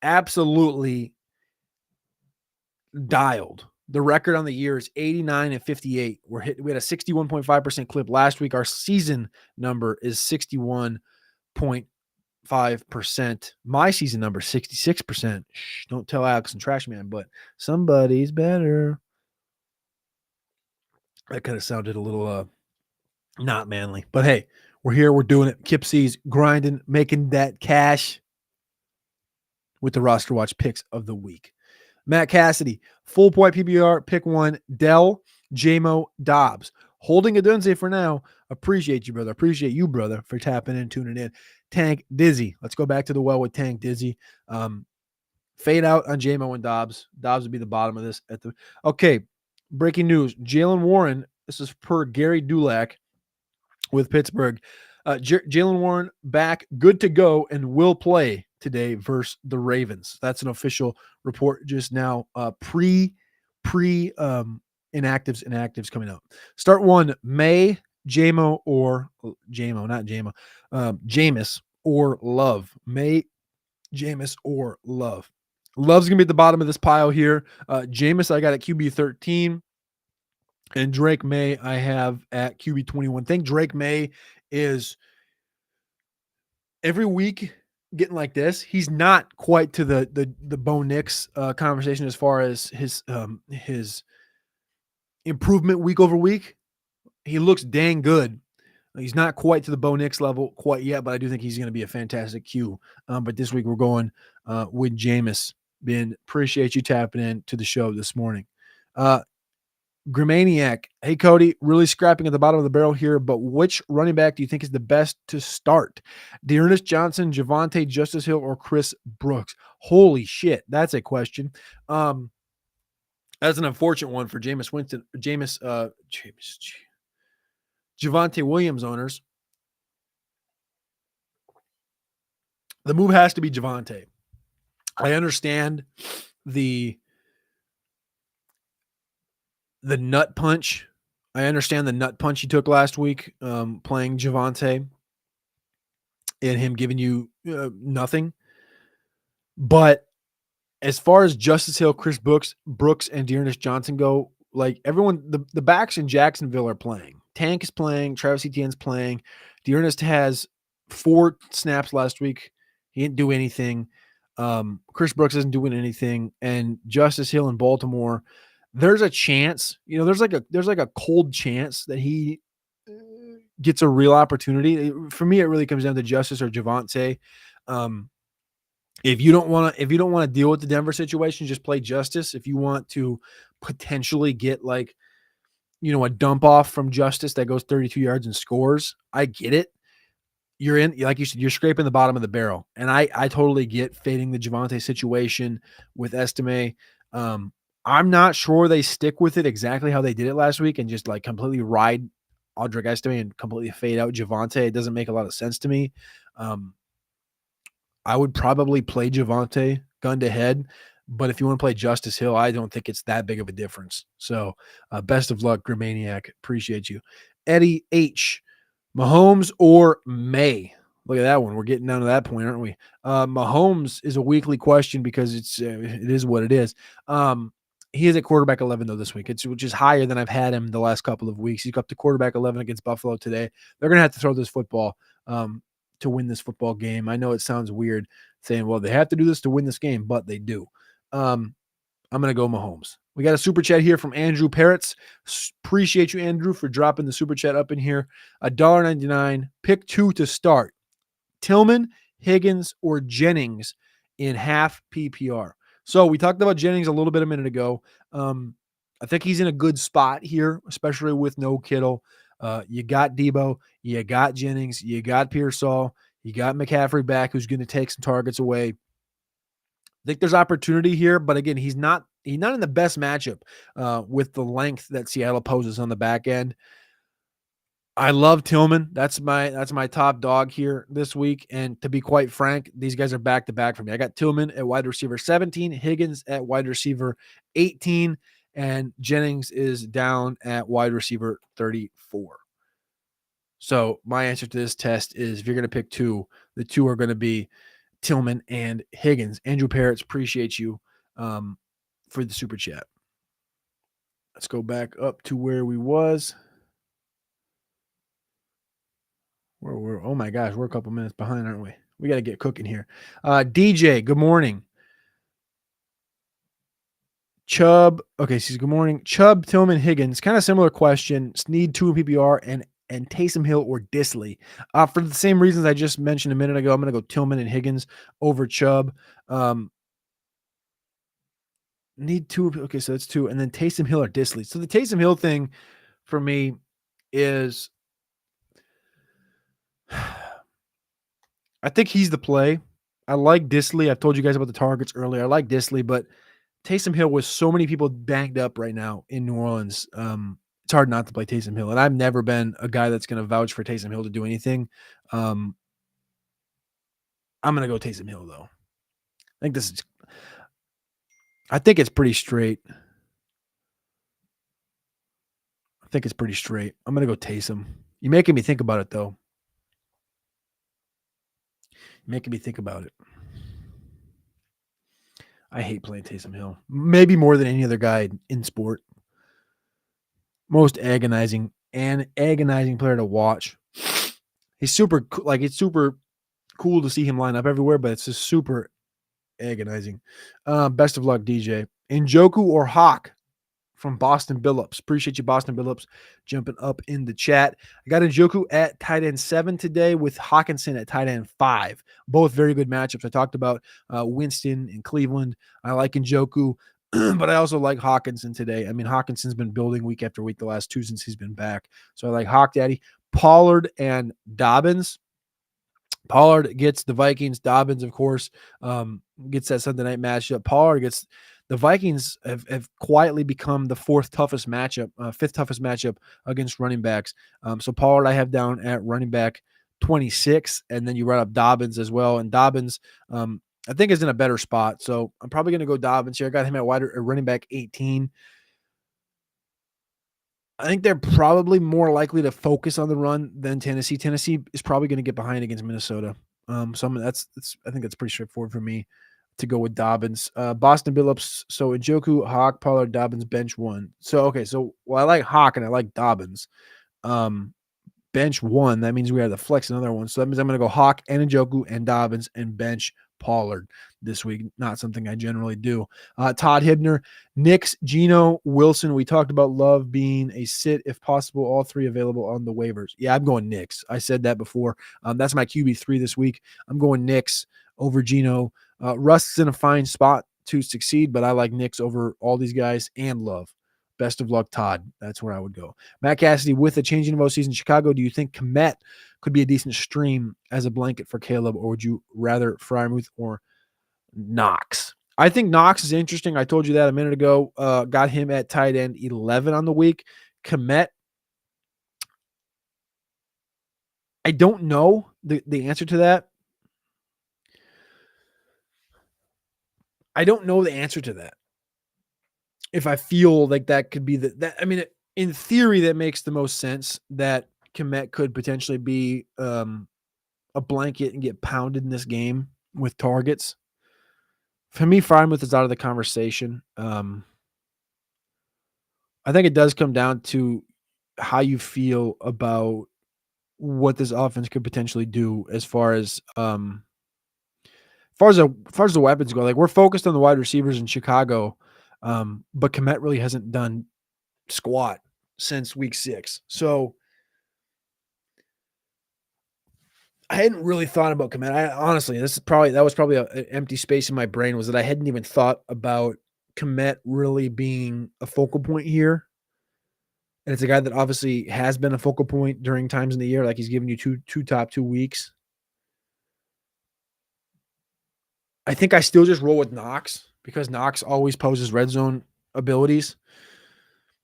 absolutely dialed. The record on the year is 89-58. We had a 61.5% clip last week. Our season number is 61.5%. My season number is 66%. Shh, don't tell Alex and Trash Man, but somebody's better. That kind of sounded a little not manly. But hey, we're here. We're doing it. Kip C's grinding, making that cash with the roster watch picks of the week. Matt Cassidy, full point PPR, pick one, Dell, JMO, Dobbs. Holding a Dunze for now. Appreciate you, brother. Appreciate you, brother, for tapping in, tuning in. Tank Dizzy. Let's go back to the well with Tank Dizzy. Fade out on JMO and Dobbs. Dobbs would be the bottom of this. Okay, breaking news. Jalen Warren, this is per Gary Dulac with Pittsburgh. Jalen Warren back, good to go, and will play today versus the Ravens. That's an official report just now. Inactives coming out. Start one, May, Jameis or Love. May, Jameis or Love. Love's gonna be at the bottom of this pile here. Jameis, I got at QB 13. And Drake May, I have at QB 21. I think Drake May is every week getting like this. He's not quite to the Bo Nix conversation as far as his improvement week over week. He looks dang good. He's not quite to the Bo Nix level quite yet, but I do think he's going to be a fantastic Q. But this week we're going with Jameis. Ben, appreciate you tapping in to the show this morning. Grimaniac, hey Cody, really scrapping at the bottom of the barrel here, but which running back do you think is the best to start? Dearness Johnson, Javonte, Justice Hill, or Chris Brooks? Holy shit, that's a question. That's an unfortunate one for Javonte Williams owners. The move has to be Javonte. I understand the nut punch. I understand the nut punch he took last week playing Javonte and him giving you nothing. But as far as Justice Hill, Chris Brooks, and Dearness Johnson go, like everyone, the backs in Jacksonville are playing. Tank is playing. Travis Etienne's playing. Dearness has 4 snaps last week. He didn't do anything. Chris Brooks isn't doing anything. And Justice Hill in Baltimore, there's a chance, there's like a cold chance that he gets a real opportunity. For me, it really comes down to Justice or Javonte. If you don't want to deal with the Denver situation, just play Justice. If you want to potentially get a dump off from Justice that goes 32 yards and scores, I get it. You're in, like you said, you're scraping the bottom of the barrel. And I totally get fading the Javonte situation with Estime. I'm not sure they stick with it exactly how they did it last week and just completely ride Audric Estime and completely fade out Javonte. It doesn't make a lot of sense to me. I would probably play Javonte gun to head, but if you want to play Justice Hill, I don't think it's that big of a difference. So best of luck, Grimaniac. Appreciate you. Eddie H. Mahomes or May? Look at that one. We're getting down to that point, aren't we? Mahomes is a weekly question because it is what it is. He is at quarterback 11 though this week, which is higher than I've had him the last couple of weeks. He's up to quarterback 11 against Buffalo today. They're going to have to throw this football to win this football game. I know it sounds weird saying, well, they have to do this to win this game, but they do. I'm going to go Mahomes. We got a super chat here from Andrew Parrots. Appreciate you, Andrew, for dropping the super chat up in here. $1.99. Pick 2 to start. Tillman, Higgins, or Jennings in half PPR. So we talked about Jennings a little bit a minute ago. I think he's in a good spot here, especially with no Kittle. You got Debo, you got Jennings, you got Pearsall, you got McCaffrey back, who's going to take some targets away. I think there's opportunity here, but again, he's not in the best matchup with the length that Seattle poses on the back end. I love Tillman. That's my top dog here this week. And to be quite frank, these guys are back to back for me. I got Tillman at wide receiver 17, Higgins at wide receiver 18, and Jennings is down at wide receiver 34. So my answer to this test is if you're going to pick two, the two are going to be Tillman and Higgins. Andrew Parrots, appreciate you for the super chat. Let's go back up to where we was. Oh my gosh, we're a couple minutes behind, aren't we? We got to get cooking here. DJ, good morning. Chubb, okay, says good morning. Chubb, Tillman, Higgins, kind of similar question. Need two in PPR and Taysom Hill or Disley. For the same reasons I just mentioned a minute ago, I'm going to go Tillman and Higgins over Chubb. Need two. Okay, so that's two. And then Taysom Hill or Disley. So the Taysom Hill thing for me is I think he's the play. I like Disley. I've told you guys about the targets earlier. I like Disley, but Taysom Hill with so many people banged up right now in New Orleans. It's hard not to play Taysom Hill. And I've never been a guy that's going to vouch for Taysom Hill to do anything. I'm going to go Taysom Hill, though. I think it's pretty straight. I'm going to go Taysom. You're making me think about it, though. I hate playing Taysom Hill. Maybe more than any other guy in sport. Most agonizing player to watch. He's super, it's super cool to see him line up everywhere, but it's just super agonizing. Best of luck, DJ. Njoku or Hawk from Boston Billups. Appreciate you, Boston Billups, jumping up in the chat. I got Njoku at tight end 7 today with Hawkinson at tight end 5. Both very good matchups. I talked about Winston in Cleveland. I like Njoku, but I also like Hawkinson today. I mean, Hawkinson's been building week after week the last two since he's been back. So I like Hawk Daddy. Pollard and Dobbins. Pollard gets the Vikings. Dobbins, of course, gets that Sunday night matchup. Pollard gets the Vikings have quietly become the fifth toughest matchup against running backs. So Pollard I have down at running back 26, and then you write up Dobbins as well. And Dobbins, I think, is in a better spot. So I'm probably going to go Dobbins here. I got him at running back 18. I think they're probably more likely to focus on the run than Tennessee. Tennessee is probably going to get behind against Minnesota. I think that's pretty straightforward for me to go with Dobbins. Boston Billups. So Njoku, Hawk, Pollard, Dobbins, bench 1. So I like Hawk and I like Dobbins. Bench 1. That means we have to flex another one. So that means I'm going to go Hawk and Njoku and Dobbins and bench Pollard this week. Not something I generally do. Todd Hibner, Knicks, Geno, Wilson. We talked about Love being a sit if possible. All three available on the waivers. Yeah, I'm going Knicks. I said that before. That's my QB3 this week. I'm going Knicks over Geno. Russ is in a fine spot to succeed, but I like Knicks over all these guys and Love. Best of luck, Todd. That's where I would go. Matt Cassidy, with the changing of OCs in Chicago, do you think Kmet could be a decent stream as a blanket for Caleb, or would you rather Freiermuth or Knox? I think Knox is interesting. I told you that a minute ago. Got him at tight end 11 on the week. Kmet, I don't know the answer to that. I don't know the answer to that. If I feel like that could be in theory, that makes the most sense that Kmet could potentially be a blanket and get pounded in this game with targets. For me, Freiermuth is out of the conversation. I think it does come down to how you feel about what this offense could potentially do as far as the weapons go. Like, we're focused on the wide receivers in Chicago, but Kmet really hasn't done squat since week 6. So I hadn't really thought about Kmet. Honestly, that was probably an empty space in my brain, was that I hadn't even thought about Kmet really being a focal point here. And it's a guy that obviously has been a focal point during times in the year. Like, he's given you two top 2 weeks. I think I still just roll with Knox because Knox always poses red zone abilities.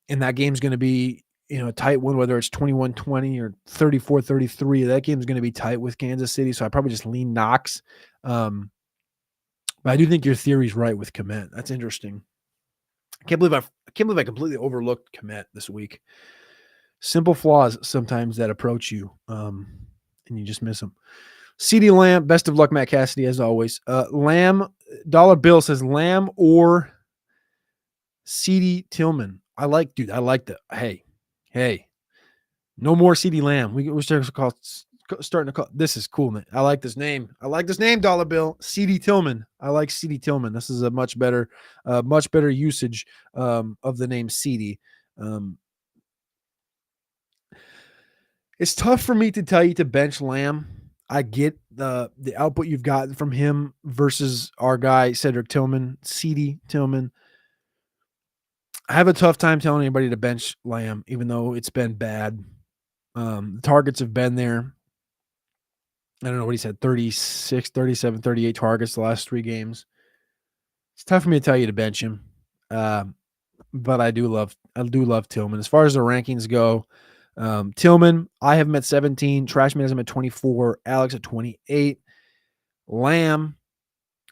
And that game's going to be, a tight one, whether it's 21-20 or 34-33. That game's going to be tight with Kansas City. So I probably just lean Knox. But I do think your theory's right with Kmet. That's interesting. I can't believe I completely overlooked Kmet this week. Simple flaws sometimes that approach you, and you just miss them. CeeDee Lamb, best of luck, Matt Cassidy, as always. Lamb, Dollar Bill says Lamb or CeeDee Tillman. I like the, hey, no more CeeDee Lamb. We're starting to call, this is cool, man. I like this name. Dollar Bill. CeeDee Tillman. I like CeeDee Tillman. This is a much better usage of the name CeeDee. It's tough for me to tell you to bench Lamb. I get the output you've gotten from him versus our guy, Cedric Tillman, CeeDee Tillman. I have a tough time telling anybody to bench Lamb, even though it's been bad. The targets have been there. I don't know what he said, 36, 37, 38 targets the last 3 games. It's tough for me to tell you to bench him. But I do love Tillman. As far as the rankings go, Tillman, I have him at 17. Trashman has him at 24. Alex at 28. Lamb,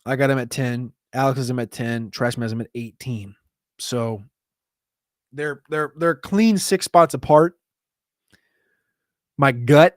I got him at 10. Alex has him at 10. Trashman has him at 18. So they're clean 6 spots apart. My gut's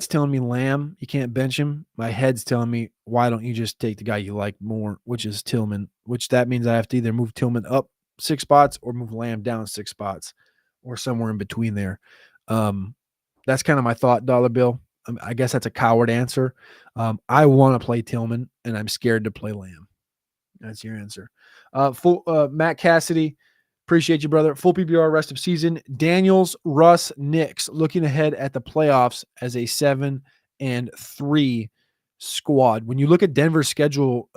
telling me Lamb, you can't bench him. My head's telling me, why don't you just take the guy you like more, which is Tillman, which that means I have to either move Tillman up 6 spots or move Lamb down 6 spots or somewhere in between there. That's kind of my thought, Dollar Bill. I guess that's a coward answer. I want to play Tillman, and I'm scared to play Lamb. That's your answer. Matt Cassidy, appreciate you, brother. Full PPR rest of season. Daniels, Russ, Knicks looking ahead at the playoffs as a 7-3 squad. When you look at Denver's schedule,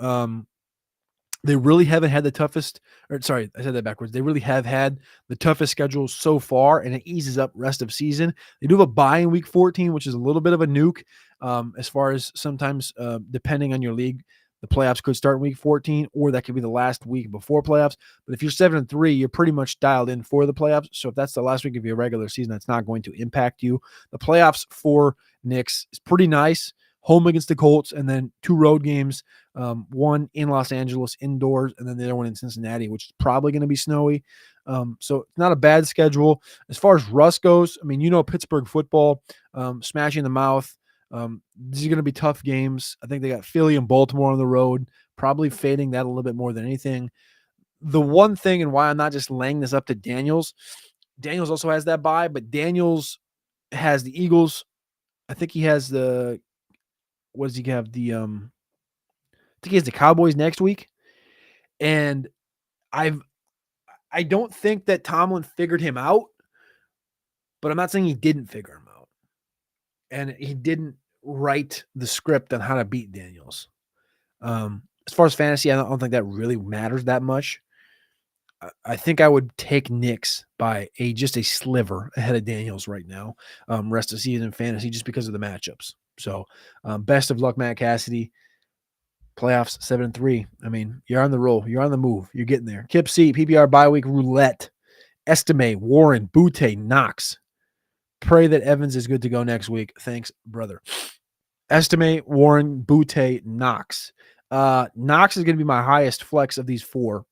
they really haven't had the toughest, or sorry, I said that backwards. They really have had the toughest schedule so far, and it eases up rest of season. They do have a bye in week 14, which is a little bit of a nuke as far as sometimes depending on your league. The playoffs could start in week 14, or that could be the last week before playoffs. But if you're 7-3, you're pretty much dialed in for the playoffs. So if that's the last week of your regular season, that's not going to impact you. The playoffs for Knicks is pretty nice. Home against the Colts, and then 2 road games, one in Los Angeles indoors, and then the other one in Cincinnati, which is probably going to be snowy. So it's not a bad schedule. As far as Russ goes, I mean, Pittsburgh football, smashing the mouth. These are going to be tough games. I think they got Philly and Baltimore on the road, probably fading that a little bit more than anything. The one thing, and why I'm not just laying this up to Daniels also has that bye, but Daniels has the Eagles. I think he has the – what does he have? I think he has the Cowboys next week. And I don't think that Tomlin figured him out, but I'm not saying he didn't figure him out. And he didn't write the script on how to beat Daniels. As far as fantasy, I don't think that really matters that much. I think I would take Knicks by just a sliver ahead of Daniels right now. Rest of season fantasy, just because of the matchups. So best of luck, Matt Cassidy. Playoffs 7-3. I mean, you're on the roll. You're on the move. You're getting there. Kip C, PPR bye week roulette. Estime, Warren, Butte, Knox. Pray that Evans is good to go next week. Thanks, brother. Estime, Warren, Butte, Knox. Knox is going to be my highest flex of these 4,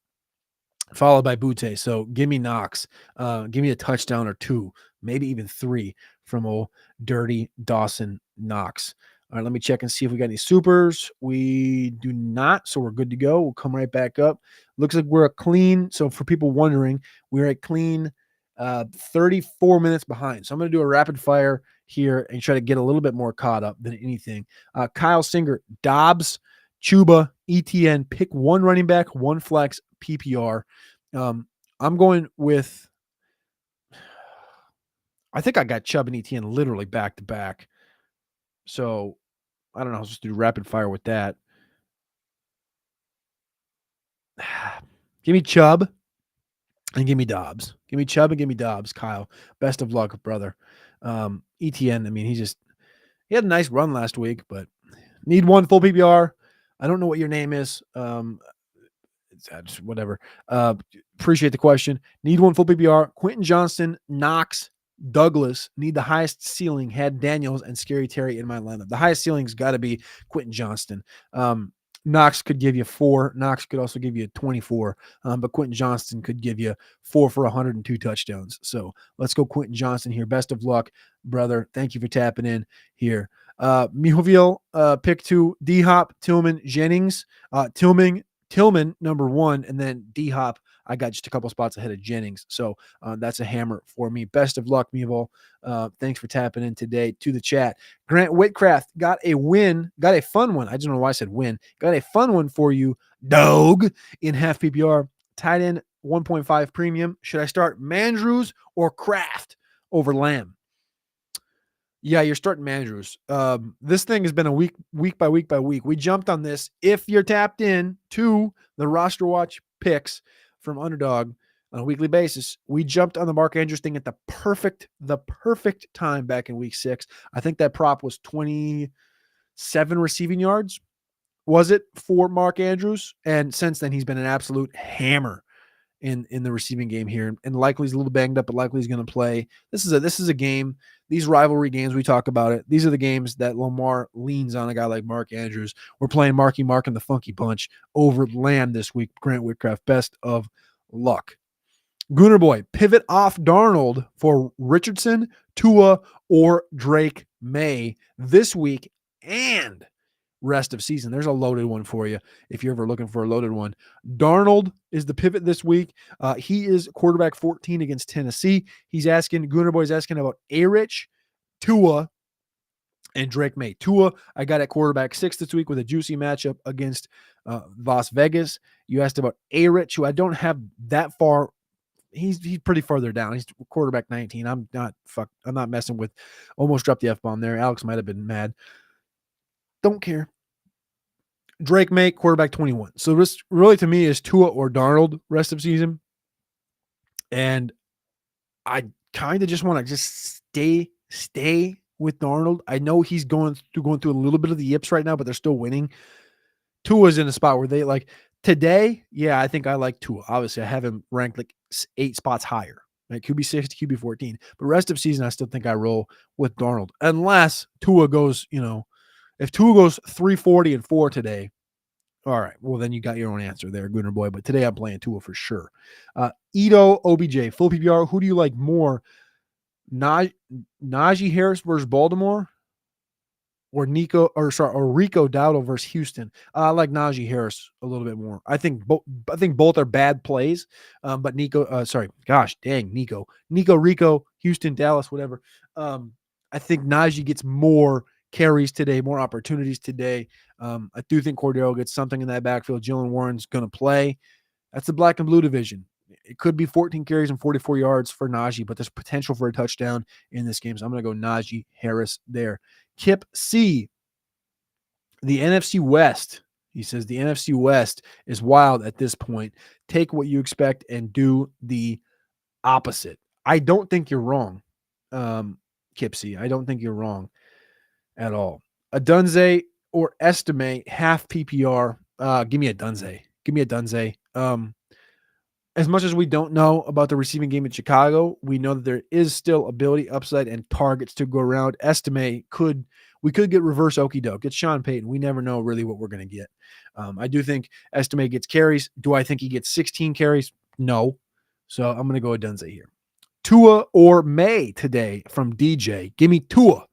followed by Butte. So give me Knox. Give me a touchdown or 2, maybe even 3 from old dirty Dawson Knox. All right, let me check and see if we got any supers. We do not, so we're good to go. We'll come right back up. Looks like we're a clean. So for people wondering, we're a clean 34 minutes behind. So I'm going to do a rapid fire here and try to get a little bit more caught up than anything. Kyle Singer, Dobbs, Chuba, ETN. Pick 1 running back, 1 flex, PPR. I'm going with, I think I got Chubb and ETN literally back to back. So I don't know. I'll just do rapid fire with that. Give me Chubb and give me Dobbs. Give me Chubb and give me Dobbs, Kyle. Best of luck, brother. ETN, I mean, he had a nice run last week, but need 1 full PPR. I don't know what your name is. It's whatever. Appreciate the question. Need 1 full PPR. Quentin Johnston, Knox, Douglas. Need the highest ceiling. Had Daniels and Scary Terry in my lineup. The highest ceiling's got to be Quentin Johnston. Knox could give you 4. Knox could also give you 24. But Quentin Johnston could give you 4 for 102 touchdowns. So let's go Quentin Johnston here. Best of luck, brother. Thank you for tapping in here. Mihoville, pick 2. D-Hop, Tillman, Jennings. Tillman, number 1, and then D-Hop, I got just a couple spots ahead of Jennings. So that's a hammer for me. Best of luck, Mihoville. Thanks for tapping in today to the chat. Grant Whitcraft got a win, got a fun one. I don't know why I said win. Got a fun one for you, dog, in half PPR. Tight end 1.5 premium. Should I start Mandrews or Kraft over Lamb? Yeah, you're starting Mandrews. This thing has been a week by week by week. We jumped on this. If you're tapped in to the Roster Watch picks from Underdog on a weekly basis, we jumped on the Mark Andrews thing at the perfect time back in week 6. I think that prop was 27 receiving yards. Was it for Mark Andrews? And since then, he's been an absolute hammer in the receiving game here, and likely he's a little banged up, but likely he's going to play. This is a game. These rivalry games, we talk about it. These are the games that Lamar leans on a guy like Mark Andrews. We're playing Marky Mark and the Funky Bunch over Lamb this week. Grant Whitcraft, best of luck. Gooner Boy, pivot off Darnold for Richardson, Tua, or Drake May this week and rest of season. There's a loaded one for you if you're ever looking for a loaded one. Darnold is the pivot this week. He is quarterback 14 against Tennessee. Gooner Boy's asking about A-Rich, Tua, and Drake May. Tua, I got at quarterback 6 this week with a juicy matchup against Las Vegas. You asked about A-Rich, who I don't have that far. He's pretty further down. He's quarterback 19. I'm not messing with. Almost dropped the F-bomb there. Alex might have been mad. Don't care. Drake May, quarterback 21. So this really to me is Tua or Darnold rest of season. And I kind of just want to just stay with Darnold. I know he's going through a little bit of the yips right now, but they're still winning. Tua's in a spot where they like today. Yeah, I think I like Tua. Obviously, I have him ranked like 8 spots higher. Like QB6 to QB14. But rest of season, I still think I roll with Darnold. Unless Tua goes, if Tua goes 340 and 4 today, all right, well, then you got your own answer there, Gooner Boy. But today I'm playing Tua for sure. Ito, OBJ, full PPR. Who do you like more? Najee Harris versus Baltimore or Rico Dowdle versus Houston? I like Najee Harris a little bit more. I think both are bad plays. But Rico, Houston, Dallas, whatever. I think Najee gets more carries today, more opportunities today. I do think Cordero gets something in that backfield. Jalen Warren's going to play. That's the black and blue division. It could be 14 carries and 44 yards for Najee, but there's potential for a touchdown in this game. So I'm going to go Najee Harris there. Kip C, the NFC West. He says the NFC West is wild at this point. Take what you expect and do the opposite. I don't think you're wrong, Kip C. I don't think you're wrong at all. A Dunze or estimate half PPR. Give me a Dunze. As much as we don't know about the receiving game in Chicago, we know that there is still ability, upside, and targets to go around. We could get reverse okie doke. It's Sean Payton. We never know really what we're going to get. I do think estimate gets carries. Do I think he gets 16 carries? No. So I'm going to go a Dunze here. Tua or May today from DJ. Give me Tua.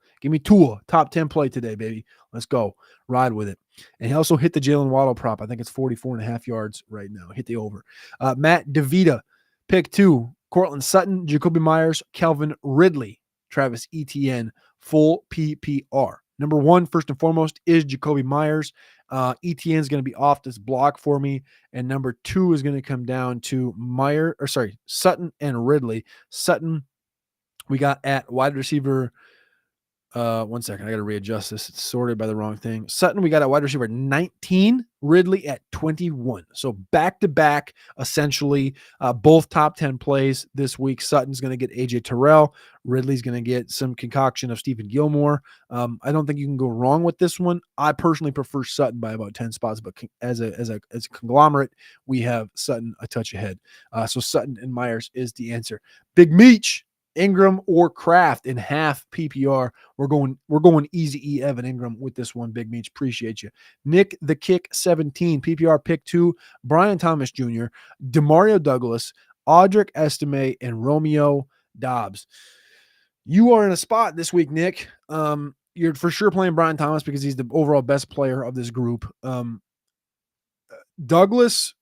Top 10 play today, baby. Let's go. Ride with it. And he also hit the Jalen Waddle prop. I think it's 44.5 yards right now. Hit the over. Matt DeVita, pick 2. Cortland Sutton, Jacoby Myers, Calvin Ridley, Travis Etienne, full PPR. Number 1, first and foremost, is Jacoby Myers. Etienne's going to be off this block for me. And number 2 is going to come down to Sutton and Ridley. Sutton, we got at wide receiver. 1 second. I got to readjust this. It's sorted by the wrong thing. Sutton, we got a wide receiver 19, Ridley at 21. So back-to-back, essentially, both top 10 plays this week. Sutton's going to get A.J. Terrell. Ridley's going to get some concoction of Stephen Gilmore. I don't think you can go wrong with this one. I personally prefer Sutton by about 10 spots, but as a conglomerate, we have Sutton a touch ahead. So Sutton and Myers is the answer. Big Meech Ingram or Kraft in half PPR. We're going easy E Evan Ingram with this one. Big Meech, appreciate you. Nick the Kick 17 PPR pick 2. Brian Thomas Jr., Demario Douglas, Audric Estime, and Romeo Dobbs. You are in a spot this week, Nick. You're for sure playing Brian Thomas because he's the overall best player of this group. Douglas,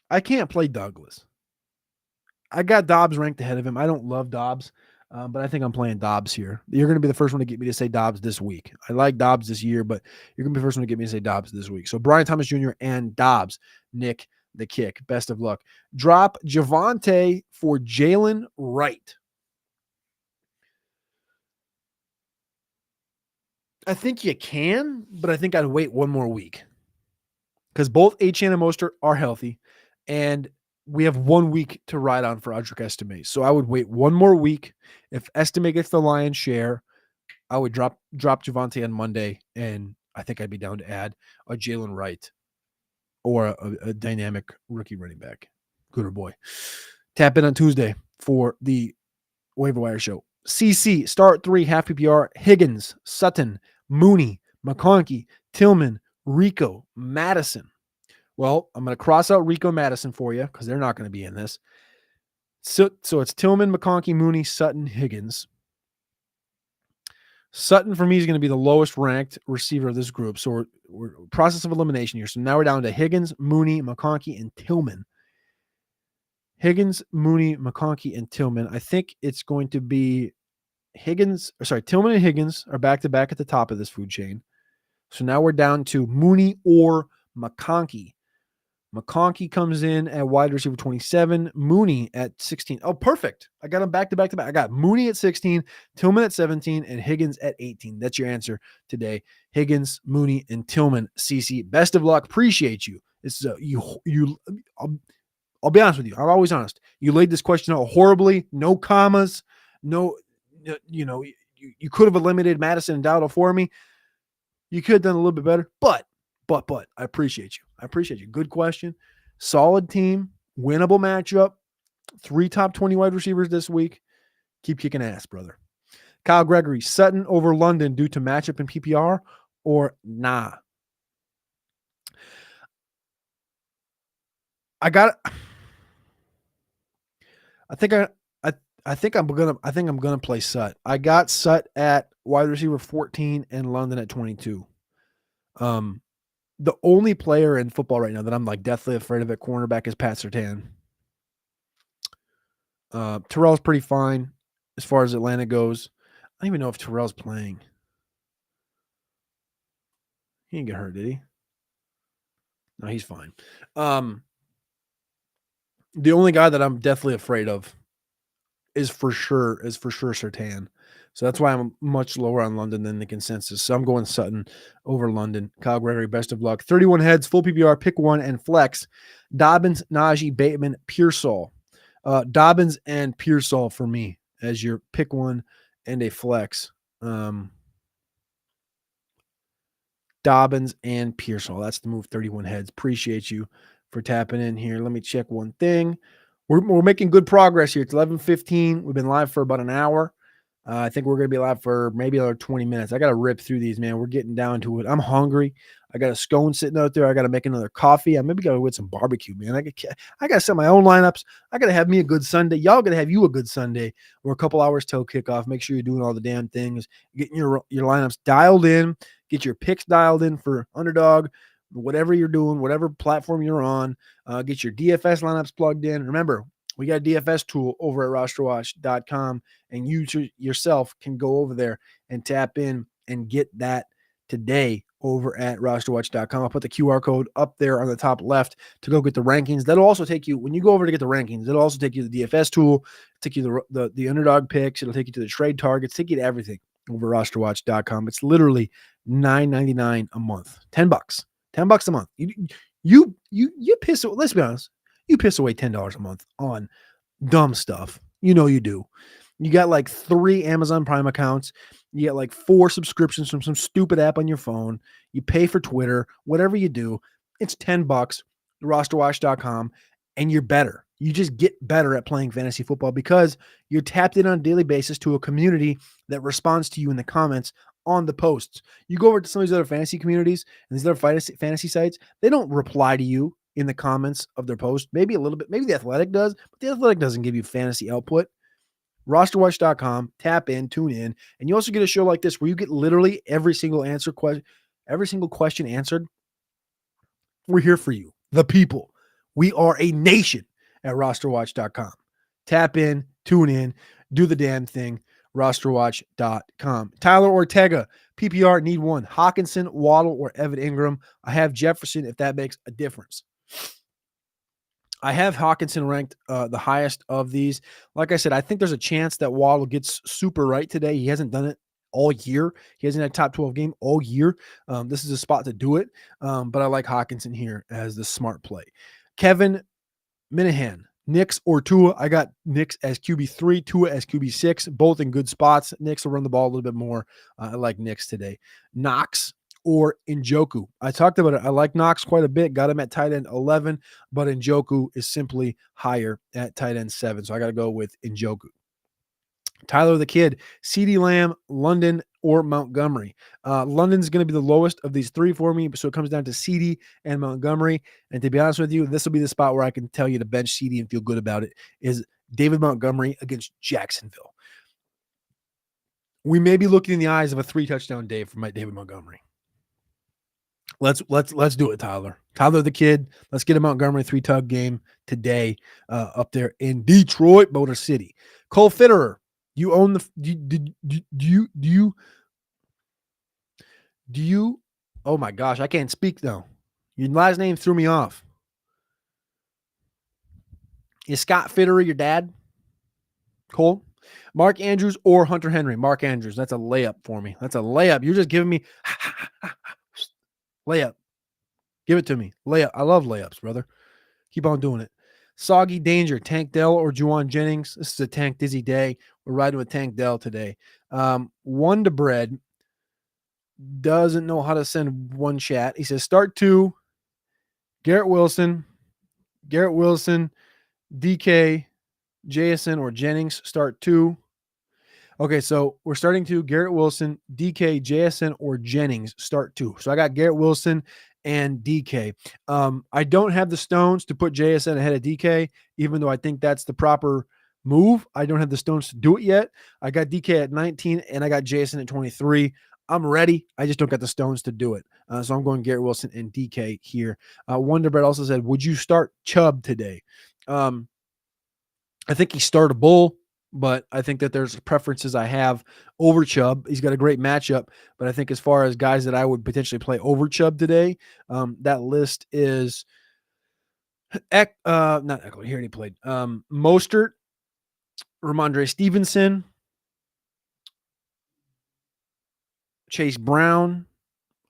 I can't play Douglas. I got Dobbs ranked ahead of him. I don't love Dobbs, but I think I'm playing Dobbs here. You're going to be the first one to get me to say Dobbs this week. I like Dobbs this year, but you're going to be the first one to get me to say Dobbs this week. So Brian Thomas Jr. and Dobbs, Nick the Kick. Best of luck. Drop Javonte for Jalen Wright. I think you can, but I think I'd wait one more week because both Achane and Mostert are healthy, and we have 1 week to ride on for Audric Estime. So I would wait one more week. If Estime gets the lion's share, I would drop Javonte on Monday, and I think I'd be down to add a Jalen Wright or a dynamic rookie running back. Gooder boy. Tap in on Tuesday for the waiver wire show. CC, start 3, half PPR, Higgins, Sutton, Mooney, McConkey, Tillman, Rico, Madison. Well, I'm going to cross out Rico Madison for you because they're not going to be in this. So it's Tillman, McConkey, Mooney, Sutton, Higgins. Sutton, for me, is going to be the lowest ranked receiver of this group. So we're process of elimination here. So now we're down to Higgins, Mooney, McConkey, and Tillman. Higgins, Mooney, McConkey, and Tillman. I think it's going to be Tillman and Higgins are back-to-back at the top of this food chain. So now we're down to Mooney or McConkey. McConkey comes in at wide receiver 27, Mooney at 16. Oh, perfect. I got them back-to-back. I got Mooney at 16, Tillman at 17, and Higgins at 18. That's your answer today. Higgins, Mooney, and Tillman. CC, best of luck. Appreciate you. It's I'll be honest with you. I'm always honest. You laid this question out horribly. No commas. No, you could have eliminated Madison and Dowdle for me. You could have done a little bit better, but I appreciate you. I appreciate you. Good question. Solid team. Winnable matchup. 3 top 20 wide receivers this week. Keep kicking ass, brother. Kyle Gregory, Sutton over London due to matchup in PPR or nah? I think I'm gonna play Sut. I got Sut at wide receiver 14 and London at 22. The only player in football right now that I'm like deathly afraid of at cornerback is Pat Surtain. Terrell's pretty fine as far as Atlanta goes. I don't even know if Terrell's playing. He didn't get hurt, did he? No, he's fine. The only guy that I'm deathly afraid of is for sure Surtain. So that's why I'm much lower on London than the consensus. So I'm going Sutton over London. Kyle Gregory, best of luck. 31 heads, full PPR, pick 1 and flex. Dobbins, Najee, Bateman, Pearsall. Dobbins and Pearsall for me as your pick 1 and a flex. Dobbins and Pearsall. That's the move. 31 heads. Appreciate you for tapping in here. Let me check one thing. We're making good progress here. It's 11:15. We've been live for about an hour. I think we're going to be live for maybe another 20 minutes. I got to rip through these, man. We're getting down to it. I'm hungry. I got a scone sitting out there. I got to make another coffee. I maybe got to with some barbecue, man. I got to set my own lineups. I got to have me a good Sunday. Y'all got to have you a good Sunday. We're a couple hours till kickoff. Make sure you're doing all the damn things. Getting your lineups dialed in. Get your picks dialed in for Underdog. Whatever you're doing, whatever platform you're on, get your DFS lineups plugged in. Remember, we got a DFS tool over at RosterWatch.com, and you yourself can go over there and tap in and get that today over at RosterWatch.com. I'll put the QR code up there on the top left to go get the rankings. That'll also take you, when you go over to get the rankings, it'll also take you to the DFS tool, take you to the underdog picks. It'll take you to the trade targets, take you to everything over RosterWatch.com. It's literally $9.99 a month, $10. $10 a month. You piss. Let's be honest. You piss away $10 a month on dumb stuff. You know you do. You got like 3 Amazon Prime accounts. You get like 4 subscriptions from some stupid app on your phone. You pay for Twitter. Whatever you do, it's $10. RosterWatch.com, and you're better. You just get better at playing fantasy football because you're tapped in on a daily basis to a community that responds to you in the comments on the posts. You go over to some of these other fantasy communities and these other fantasy sites, they don't reply to you in the comments of their post. Maybe a little bit, maybe the Athletic does, but the Athletic doesn't give you fantasy output. RosterWatch.com, tap in, tune in, and you also get a show like this where you get literally every single question answered. We're here for you, the people. We are a nation at RosterWatch.com. Tap in, tune in, do the damn thing. RosterWatch.com. Tyler Ortega, PPR, need one. Hawkinson, Waddle, or Evan Ingram. I have Jefferson if that makes a difference. I have Hawkinson ranked the highest of these. Like I said, I think there's a chance that Waddle gets super right today. He hasn't done it all year. He hasn't had a top 12 game all year. This is a spot to do it. But I like Hawkinson here as the smart play. Kevin Minahan, Knicks or Tua. I got Knicks as QB3, Tua as QB6, both in good spots. Knicks will run the ball a little bit more. I like Knicks today. Knox or Njoku. I talked about it. I like Knox quite a bit. Got him at tight end 11, but Njoku is simply higher at tight end 7. So I got to go with Njoku. Tyler the Kid, CeeDee Lamb, London, or Montgomery. London's going to be the lowest of these three for me, so it comes down to CeeDee and Montgomery. And to be honest with you, this will be the spot where I can tell you to bench CeeDee and feel good about it, is David Montgomery against Jacksonville. We may be looking in the eyes of a 3-touchdown day for my David Montgomery. Let's do it, Tyler. Tyler the Kid. Let's get a Montgomery 3-tug game today up there in Detroit, Motor City. Cole Fitterer. You own the do you oh my gosh, I can't speak though. Your last name threw me off. Is Scott Fitterer your dad? Cole? Mark Andrews or Hunter Henry? Mark Andrews. That's a layup for me. That's a layup. You're just giving me layup. Give it to me. Layup. I love layups, brother. Keep on doing it. Soggy Danger, Tank Dell or Juwan Jennings. This is a Tank Dizzy day. We're riding with Tank Dell today. Wonder Bread doesn't know how to send one chat. He says, start 2, Garrett Wilson, DK, JSN or Jennings, start 2. Okay, so we're starting 2, Garrett Wilson, DK, JSN or Jennings, start 2. So I got Garrett Wilson and DK. I don't have the stones to put JSN ahead of DK, even though I think that's the proper move. I don't have the stones to do it yet. I got DK at 19 and I got JSN at 23. I'm ready. I just don't got the stones to do it. So I'm going Garrett Wilson and DK here. Wonderbread also said, would you start Chubb today? I think he's startable, but I think that there's preferences I have over Chubb. He's got a great matchup, but I think as far as guys that I would potentially play over Chubb today, that list is not Eckler. He already played. Mostert, Ramondre Stevenson, Chase Brown,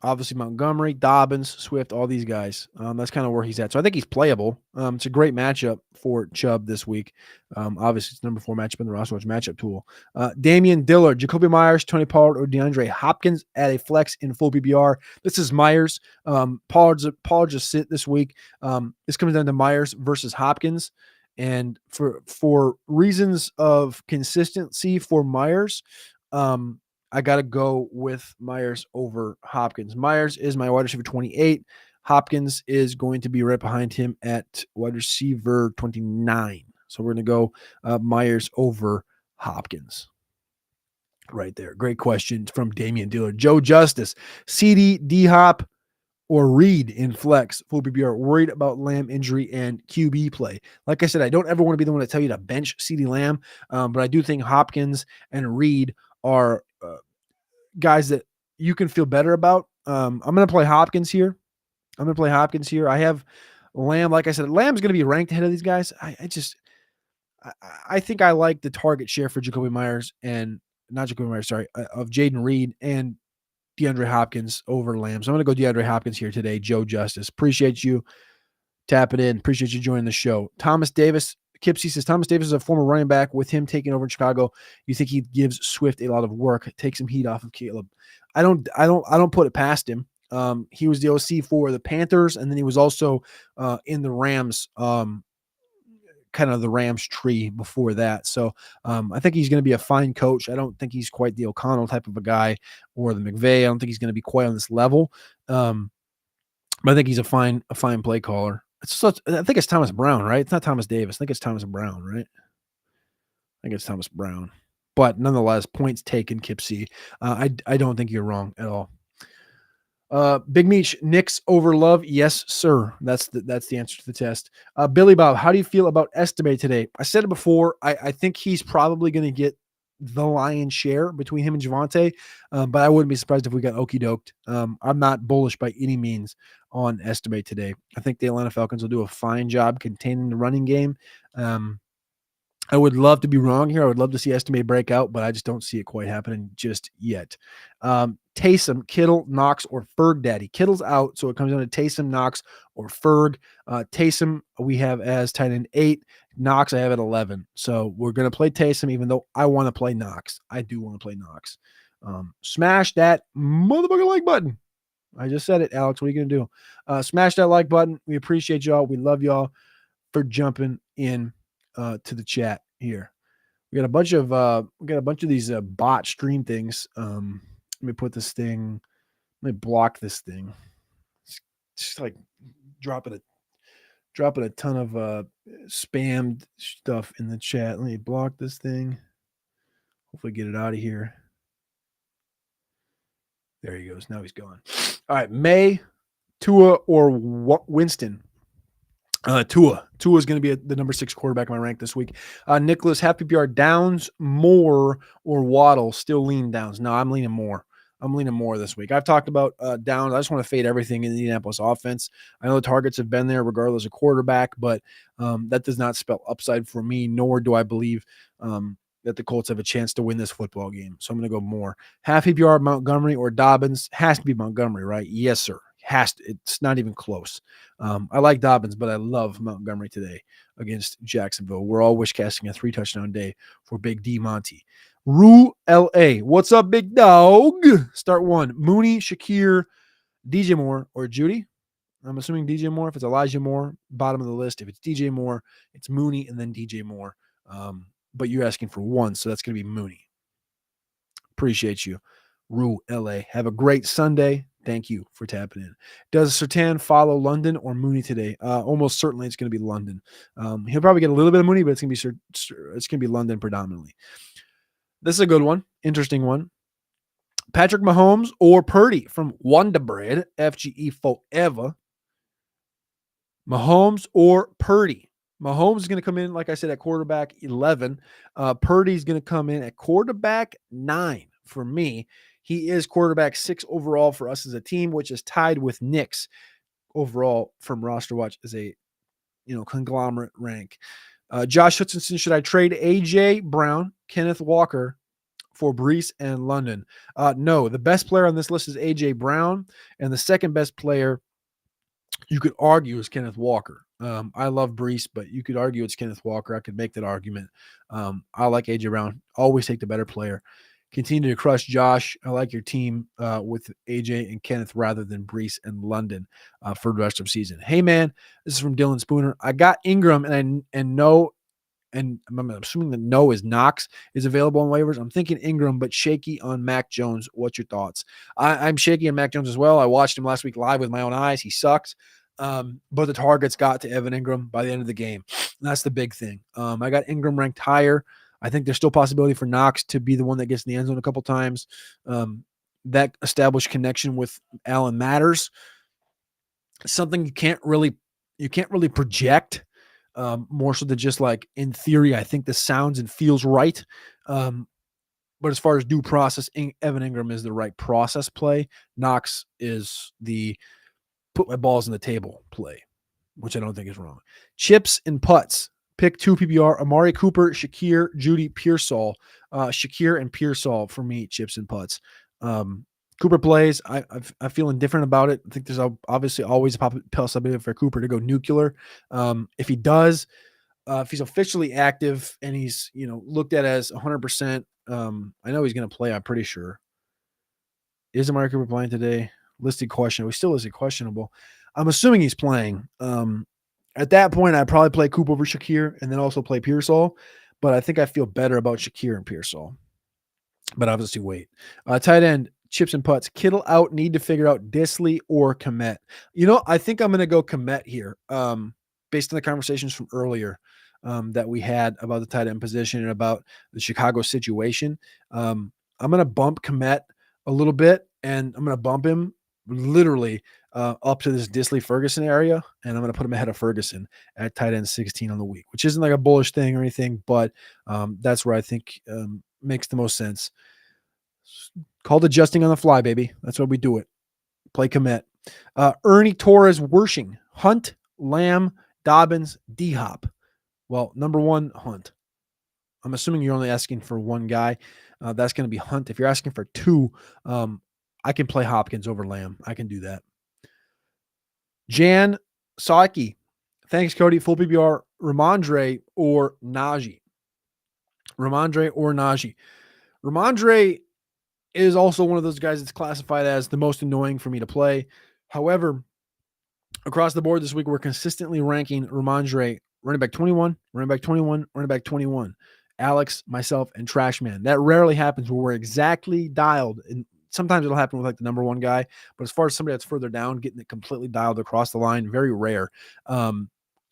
obviously Montgomery, Dobbins, Swift, all these guys. That's kind of where he's at. So I think he's playable. It's a great matchup for Chubb this week. Obviously, it's number 4 matchup in the RosterWatch matchup tool. Damian Dillard, Jacoby Myers, Tony Pollard, or DeAndre Hopkins at a flex in full PPR. This is Myers. Pollard just sit this week. This comes down to Myers versus Hopkins. And for reasons of consistency for Myers, I got to go with Myers over Hopkins. Myers is my wide receiver 28. Hopkins is going to be right behind him at wide receiver 29. So we're going to go Myers over Hopkins. Right there. Great question from Damian Dillard. Joe Justice, CD, D-Hop, or Reed in flex. Full PPR. Worried about Lamb injury and QB play. Like I said, I don't ever want to be the one to tell you to bench CD Lamb, but I do think Hopkins and Reed are guys that you can feel better about. I'm going to play Hopkins here. I have Lamb. Like I said, Lamb's going to be ranked ahead of these guys. I think I like the target share for Jacoby Myers of Jaden Reed and DeAndre Hopkins over Lamb. So I'm going to go DeAndre Hopkins here today. Joe Justice. Appreciate you tapping in. Appreciate you joining the show. Thomas Davis. Kipsy says, Thomas Davis is a former running back. With him taking over in Chicago, you think he gives Swift a lot of work, take some heat off of Caleb? I don't put it past him. He was the OC for the Panthers, and then he was also in the Rams kind of the Rams tree before that. So I think he's going to be a fine coach. I don't think he's quite the O'Connell type of a guy or the McVay. I don't think he's going to be quite on this level. But I think he's a fine play caller. I think it's Thomas Brown, right? It's not Thomas Davis. I think it's Thomas Brown, right? I think it's Thomas Brown. But nonetheless, points taken, Kip C. I don't think you're wrong at all. Big Meech, Knicks over Love. Yes, sir. That's the answer to the test. Billy Bob, how do you feel about Estime today? I said it before. I think he's probably going to get the lion's share between him and Javonte, but I wouldn't be surprised if we got okey doked. I'm not bullish by any means on Estime today. I think the Atlanta Falcons will do a fine job containing the running game. I would love to be wrong here. I would love to see Estime break out, but I just don't see it quite happening just yet. Taysom, Kittle, Knox, or Ferg Daddy. Kittle's out, so it comes down to Taysom, Knox, or Ferg. Taysom we have as tight end 8. Knox I have at 11. So we're going to play Taysom, even though I want to play Knox. I do want to play Knox. Smash that motherfucking like button. I just said it, Alex. What are you going to do? Smash that like button. We appreciate y'all. We love y'all for jumping in to the chat here. We got a bunch of these bot stream things. Let me put this thing. Let me block this thing. It's just like dropping a ton of spammed stuff in the chat. Let me block this thing. Hopefully get it out of here. There he goes. Now he's gone. All right, May, Tua, or Winston. Tua is going to be the number 6 quarterback in my rank this week. Nicholas, half PPR, Downs, Moore, or Waddle. Still lean Downs. No, I'm leaning Moore. I'm leaning Moore this week. I've talked about Downs. I just want to fade everything in the Indianapolis offense. I know the targets have been there regardless of quarterback, but that does not spell upside for me, nor do I believe that the Colts have a chance to win this football game. So I'm going to go Moore. Half PPR, Montgomery or Dobbins. Has to be Montgomery, right? Yes, sir. It's not even close. I like Dobbins, but I love Montgomery today against Jacksonville. We're all wish casting a 3-touchdown day for Big D Monty. Rue LA. What's up, big dog? Start 1. Mooney, Shakir, DJ Moore, or Judy. I'm assuming DJ Moore. If it's Elijah Moore, bottom of the list. If it's DJ Moore, it's Mooney and then DJ Moore. But you're asking for 1, so that's going to be Mooney. Appreciate you. Rue LA. Have a great Sunday. Thank you for tapping in. Does Sertan follow London or Mooney today? Almost certainly it's going to be London. He'll probably get a little bit of Mooney, but it's going to be London predominantly. This is a good one. Interesting one. Patrick Mahomes or Purdy from Wonder Bread, FGE forever. Mahomes or Purdy. Mahomes is going to come in, like I said, at quarterback 11. Purdy's going to come in at quarterback 9 for me. He is quarterback 6 overall for us as a team, which is tied with Nick's overall from RosterWatch as a conglomerate rank. Josh Hutchinson, should I trade AJ Brown, Kenneth Walker for Brees and London? No, the best player on this list is AJ Brown, and the second best player you could argue is Kenneth Walker. I love Brees, but you could argue it's Kenneth Walker. I could make that argument. I like AJ Brown. Always take the better player. Continue to crush Josh. I like your team with AJ and Kenneth rather than Brees and London for the rest of the season. Hey man, this is from Dylan Spooner. I got Ingram and I'm assuming that no is Knox is available on waivers. I'm thinking Ingram, but shaky on Mac Jones. What's your thoughts? I'm shaky on Mac Jones as well. I watched him last week live with my own eyes. He sucked. But the targets got to Evan Ingram by the end of the game. And that's the big thing. I got Ingram ranked higher. I think there's still possibility for Knox to be the one that gets in the end zone a couple times. That established connection with Allen matters. Something you can't really project, more so than just like in theory. I think this sounds and feels right. But as far as due process, Evan Ingram is the right process play. Knox is the put my balls on the table play, which I don't think is wrong. Chips and putts. Pick 2 PPR, Amari Cooper, Shakir, Judy, Pearsall. Shakir and Pearsall for me, chips and putts. Cooper plays. I'm feeling different about it. I think there's obviously always a possibility for Cooper to go nuclear. If he does, if he's officially active and he's looked at as 100%, I know he's going to play. I'm pretty sure. Is Amari Cooper playing today? Listed question. We still listed questionable. I'm assuming he's playing. At that point, I'd probably play Coop over Shakir and then also play Pearsall. But I think I feel better about Shakir and Pearsall. But obviously, wait. Tight end, chips and putts. Kittle out. Need to figure out Disley or Komet. I think I'm going to go Komet here, based on the conversations from earlier that we had about the tight end position and about the Chicago situation. I'm going to bump Komet a little bit, and I'm going to bump him literally up to this Disley Ferguson area, and I'm going to put him ahead of Ferguson at tight end 16 on the week, which isn't like a bullish thing or anything, but that's where I think makes the most sense. Called adjusting on the fly, baby. That's why we do it. Play Komet. Ernie Torres, Wershing, Hunt, Lamb, Dobbins, D-Hop. Well, number one, Hunt. I'm assuming you're only asking for one guy. That's going to be Hunt. If you're asking for two, I can play Hopkins over Lamb. I can do that. Jan Saki. Thanks, Cody. Full PPR, Ramondre or Najee. Ramondre or Najee. Ramondre is also one of those guys that's classified as the most annoying for me to play. However, across the board this week, we're consistently ranking Ramondre running back 21, running back 21, running back 21. Alex, myself, and Trashman. That rarely happens where we're exactly dialed. And sometimes it'll happen with like the number one guy. But as far as somebody that's further down, getting it completely dialed across the line, very rare. So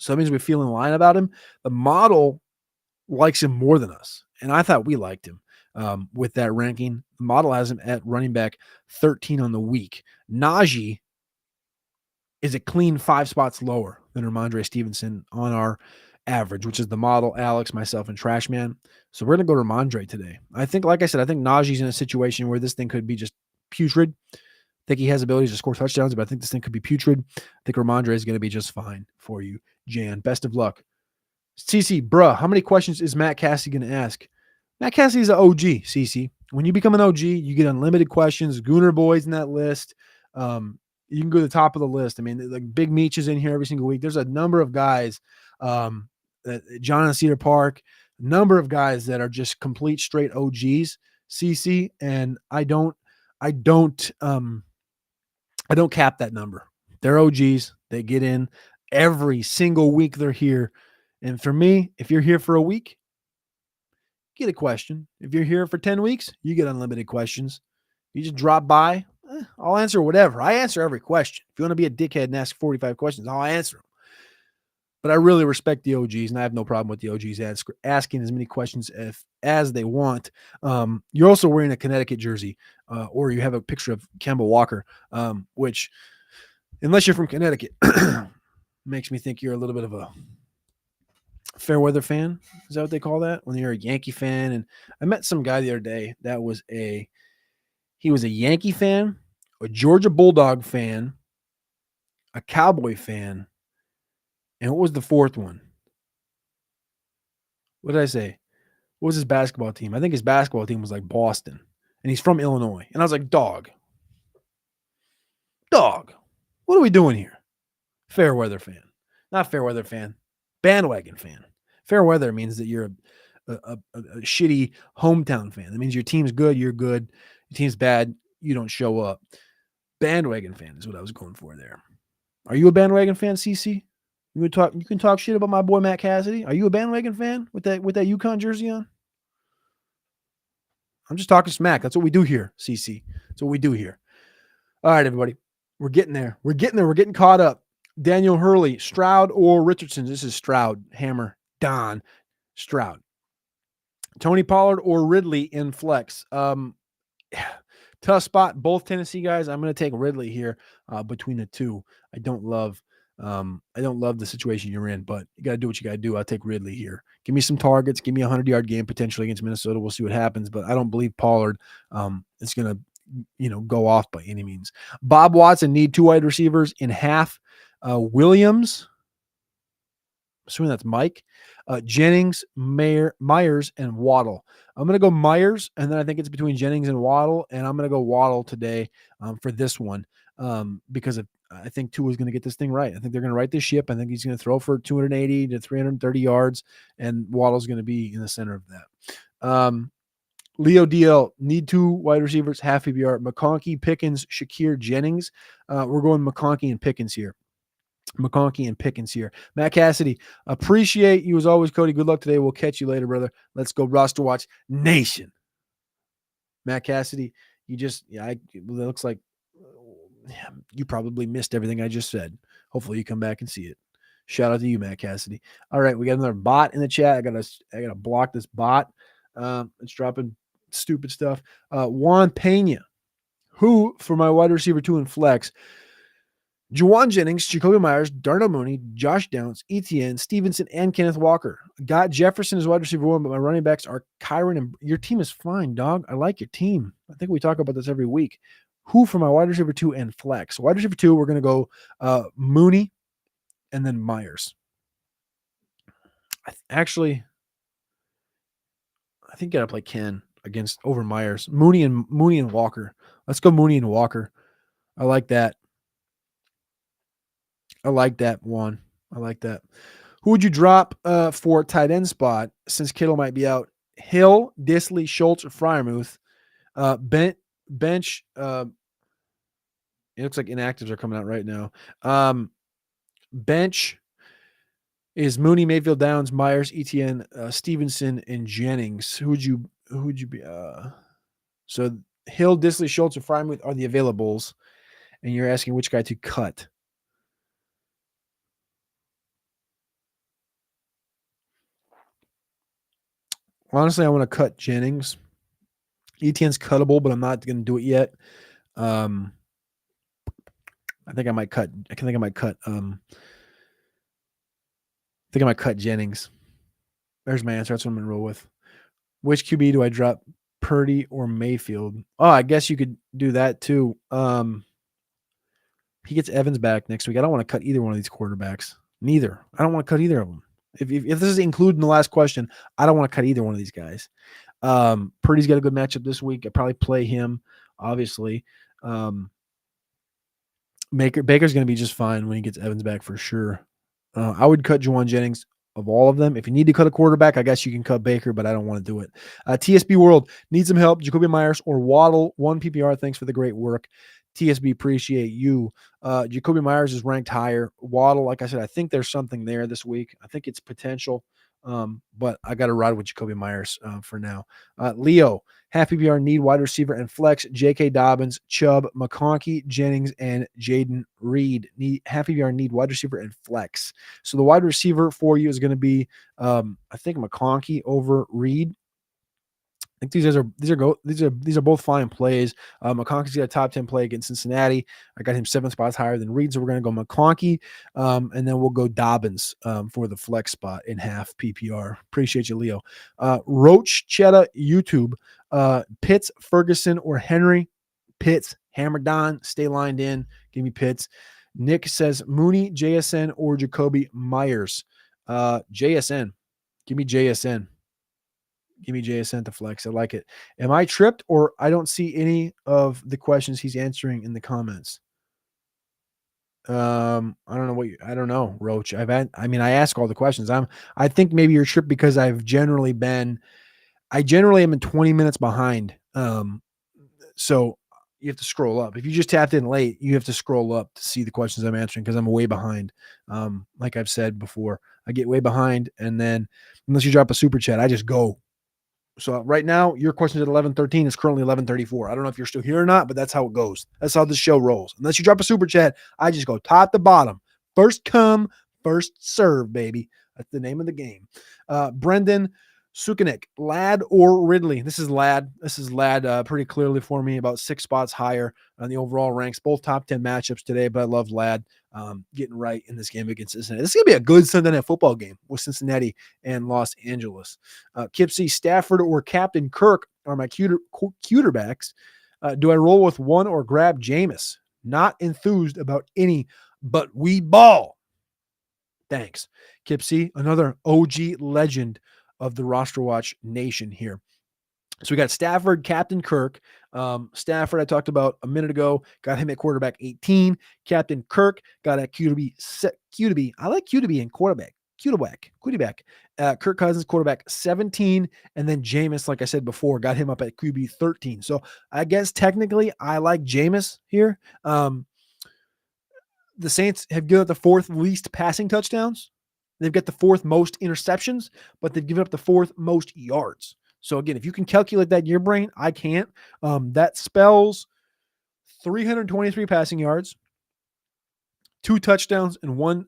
that means we feel in line about him. The model likes him more than us. And I thought we liked him. With that ranking, the model has him at running back 13 on the week. Najee is a clean 5 spots lower than Ramondre Stevenson on our average, which is the model, Alex, myself, and Trashman. So we're going to go Ramondre today. I think, like I said, I think Najee's in a situation where this thing could be just putrid. I think he has abilities to score touchdowns, but I think this thing could be putrid. I think Ramondre is going to be just fine for you, Jan. Best of luck. CC, bruh, how many questions is Matt Cassie going to ask? Matt Cassie is an OG, CC. When you become an OG, you get unlimited questions. Gooner Boy's in that list. You can go to the top of the list. I mean, like Big Meech is in here every single week. There's a number of guys, John in Cedar Park, a number of guys that are just complete straight OGs, CC, and I don't cap that number. They're OGs. They get in every single week they're here. And for me, if you're here for a week, get a question. If you're here for 10 weeks, you get unlimited questions. You just drop by, I'll answer whatever. I answer every question. If you want to be a dickhead and ask 45 questions, I'll answer them. But I really respect the OGs, and I have no problem with the OGs asking as many questions as they want. You're also wearing a Connecticut jersey, or you have a picture of Kemba Walker, which, unless you're from Connecticut, makes me think you're a little bit of a fair weather fan. Is that what they call that? When you're a Yankee fan. And I met some guy the other day that was he was a Yankee fan, a Georgia Bulldog fan, a Cowboy fan. And what was the fourth one? What did I say? What was his basketball team? I think his basketball team was like Boston. And he's from Illinois. And I was like, dog, what are we doing here? Fair weather fan. Not fair weather fan. Bandwagon fan. Fair weather means that you're a shitty hometown fan. That means your team's good, you're good. Your team's bad, you don't show up. Bandwagon fan is what I was going for there. Are you a bandwagon fan, CC? You can talk shit about my boy Matt Cassidy. Are you a bandwagon fan with that UConn jersey on? I'm just talking smack. That's what we do here, CC. That's what we do here. All right, everybody. We're getting there. We're getting caught up. Daniel Hurley, Stroud or Richardson? This is Stroud. Hammer, Don, Stroud. Tony Pollard or Ridley in flex? Tough spot. Both Tennessee guys. I'm going to take Ridley here between the two. I don't love the situation you're in, but you got to do what you got to do. I'll take Ridley here. Give me some targets. Give me a 100-yard game potentially against Minnesota. We'll see what happens, but I don't believe Pollard is going to go off by any means. Bob Watson need 2 wide receivers in half. Williams, assuming that's Mike, Jennings, Myers, and Waddle. I'm going to go Myers, and then I think it's between Jennings and Waddle, and I'm going to go Waddle today for this one because I think Tua is going to get this thing right. I think they're going to right this ship. I think he's going to throw for 280 to 330 yards, and Waddle's going to be in the center of that. Leo DL, need 2 wide receivers, half PPR. McConkey, Pickens, Shakir, Jennings. We're going McConkey and Pickens here. McConkey and Pickens here. Matt Cassidy, appreciate you as always, Cody. Good luck today. We'll catch you later, brother. Let's go Roster Watch Nation. Matt Cassidy, it looks like you probably missed everything I just said. Hopefully you come back and see it. Shout out to you, Matt Cassidy. All right, we got another bot in the chat. I gotta block this bot. It's dropping stupid stuff. Juan Pena, who for my wide receiver 2 and flex, Juwan Jennings, Jacoby Myers, Darnell Mooney, Josh Downs, Etienne, Stevenson, and Kenneth Walker. Got Jefferson as wide receiver 1, but my running backs are Kyron and your team is fine, dog. I like your team. I think we talk about this every week. Who for my wide receiver 2 and flex? Wide receiver 2, we're going to go Mooney and then Myers. I think you got to play Ken over Myers. Mooney and Walker. Let's go Mooney and Walker. I like that. I like that one. I like that. Who would you drop for tight end spot since Kittle might be out? Hill, Disley, Schultz, or Freiermuth. Bench. It looks like inactives are coming out right now. Bench is Mooney, Mayfield, Downs, Myers, Etienne, Stevenson, and Jennings. Who would you be? So Hill, Disley, Schultz, and Freiermuth are the availables, and you're asking which guy to cut. Honestly, I want to cut Jennings. Etienne's cuttable, but I'm not going to do it yet. I think I might cut Jennings. There's my answer. That's what I'm going to roll with. Which QB do I drop, Purdy or Mayfield? Oh, I guess you could do that too. He gets Evans back next week. I don't want to cut either one of these quarterbacks. Neither. I don't want to cut either of them. If this is included in the last question, I don't want to cut either one of these guys. Purdy's got a good matchup this week. I'd probably play him, obviously. Baker's going to be just fine when he gets Evans back for sure. I would cut Juwan Jennings of all of them. If you need to cut a quarterback, I guess you can cut Baker, but I don't want to do it. TSB World needs some help. Jacoby Myers or Waddle, 1 PPR. Thanks for the great work. TSB, appreciate you. Jacoby Myers is ranked higher. Waddle, like I said, I think there's something there this week. I think it's potential, but I got to ride with Jacoby Myers for now. Leo, half PPR need wide receiver and flex. J.K. Dobbins, Chubb, McConkey, Jennings, and Jaden Reed. Half PPR need wide receiver and flex. So the wide receiver for you is going to be, I think McConkey over Reed. I think these are both fine plays. McConkey's got a top 10 play against Cincinnati. I got him 7 spots higher than Reed, so we're going to go McConkey, and then we'll go Dobbins for the flex spot in half PPR. Appreciate you, Leo. Roach Cheddar YouTube, Pitts, Ferguson, or Henry. Pitts, hammered on, stay lined in. Give me Pitts. Nick says Mooney, JSN, or Jacoby Myers. JSN. Give me JSN. Give me JSN to flex. I like it. Am I tripped, or I don't see any of the questions he's answering in the comments? I don't know, Roach. I ask all the questions. I think maybe you're tripped because I generally am in 20 minutes behind. So you have to scroll up. If you just tapped in late, you have to scroll up to see the questions I'm answering because I'm way behind. Like I've said before, I get way behind, and then unless you drop a super chat, I just go. So right now, your question's at 11:13. It's currently 11:34. I don't know if you're still here or not, but that's how it goes. That's how this show rolls. Unless you drop a super chat, I just go top to bottom. First come, first serve, baby. That's the name of the game. Brendan Sukanik, Ladd or Ridley? This is Ladd. Pretty clearly for me, about 6 spots higher on the overall ranks. Both top 10 matchups today, but I love Ladd getting right in this game against Cincinnati. This is going to be a good Sunday night football game with Cincinnati and Los Angeles. Kipsy, Stafford, or Captain Kirk are my cuter backs. Do I roll with one or grab Jameis? Not enthused about any, but we ball. Thanks. Kipsy, another OG legend of the Roster Watch Nation here. So we got Stafford, Captain Kirk. Stafford, I talked about a minute ago, got him at quarterback 18. Captain Kirk got at QB. I like QB in quarterback. Quarterback. Kirk Cousins, quarterback 17. And then Jameis, like I said before, got him up at QB 13. So I guess technically I like Jameis here. the Saints have given up the 4th least passing touchdowns. They've got the 4th most interceptions, but they've given up the 4th most yards. So again, if you can calculate that in your brain, I can't. That spells 323 passing yards, 2 touchdowns, and one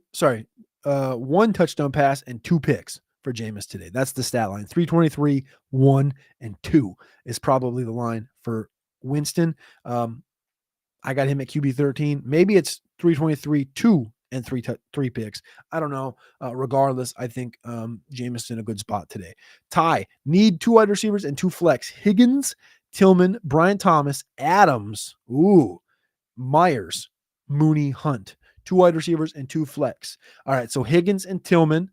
touchdown pass and 2 picks for Jameis today. That's the stat line. 323, 1, and 2 is probably the line for Winston. I got him at QB 13. Maybe it's 323, 2, and 3 picks. I don't know. Regardless, I think Jameis in a good spot today. Ty, need 2 wide receivers and 2 flex. Higgins, Tillman, Brian Thomas, Adams, Myers, Mooney, Hunt. 2 wide receivers and 2 flex. All right, so Higgins and Tillman,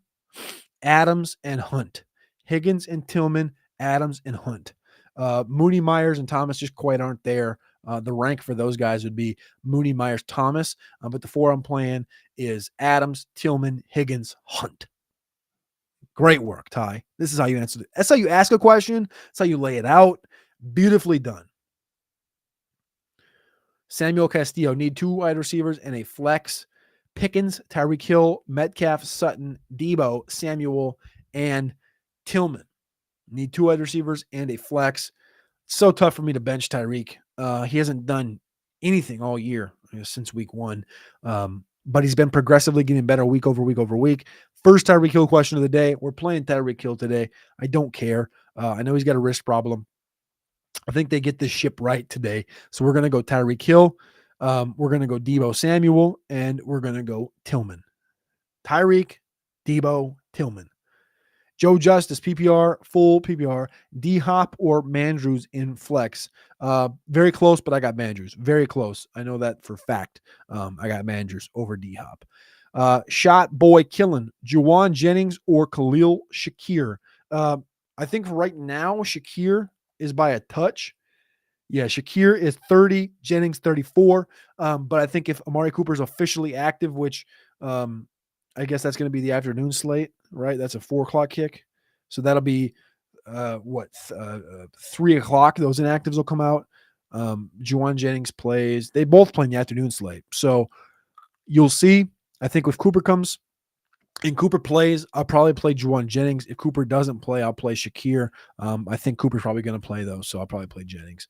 Adams and Hunt. Higgins and Tillman, Adams and Hunt. Mooney, Myers, and Thomas just quite aren't there. The rank for those guys would be Mooney, Myers, Thomas. But the 4 I'm playing is Adams, Tillman, Higgins, Hunt. Great work, Ty. This is how you answer it. That's how you ask a question. That's how you lay it out. Beautifully done. Samuel Castillo, need 2 wide receivers and a flex. Pickens, Tyreek Hill, Metcalf, Sutton, Debo, Samuel, and Tillman. Need 2 wide receivers and a flex. It's so tough for me to bench Tyreek. He hasn't done anything all year since week 1. But he's been progressively getting better week over week over week. First Tyreek Hill question of the day. We're playing Tyreek Hill today. I don't care. I know he's got a wrist problem. I think they get this ship right today. So we're going to go Tyreek Hill. We're going to go Debo Samuel, and we're going to go Tillman. Tyreek, Debo, Tillman. Joe Justice, PPR, full PPR, D-Hop or Mandrews in flex. Very close, but I got Mandrews. Very close. I know that for fact. I got Mandrews over D-Hop. Shot Boy Killing, Juwan Jennings or Khalil Shakir. I think right now Shakir is by a touch. Yeah, Shakir is 30, Jennings 34. But I think if Amari Cooper is officially active, which I guess that's going to be the afternoon slate, right? That's a 4:00 kick. So that'll be 3:00. Those inactives will come out. Juwan Jennings plays. They both play in the afternoon slate. So you'll see. I think if Cooper comes and Cooper plays, I'll probably play Juwan Jennings. If Cooper doesn't play, I'll play Shakir. I think Cooper's probably going to play, though, so I'll probably play Jennings.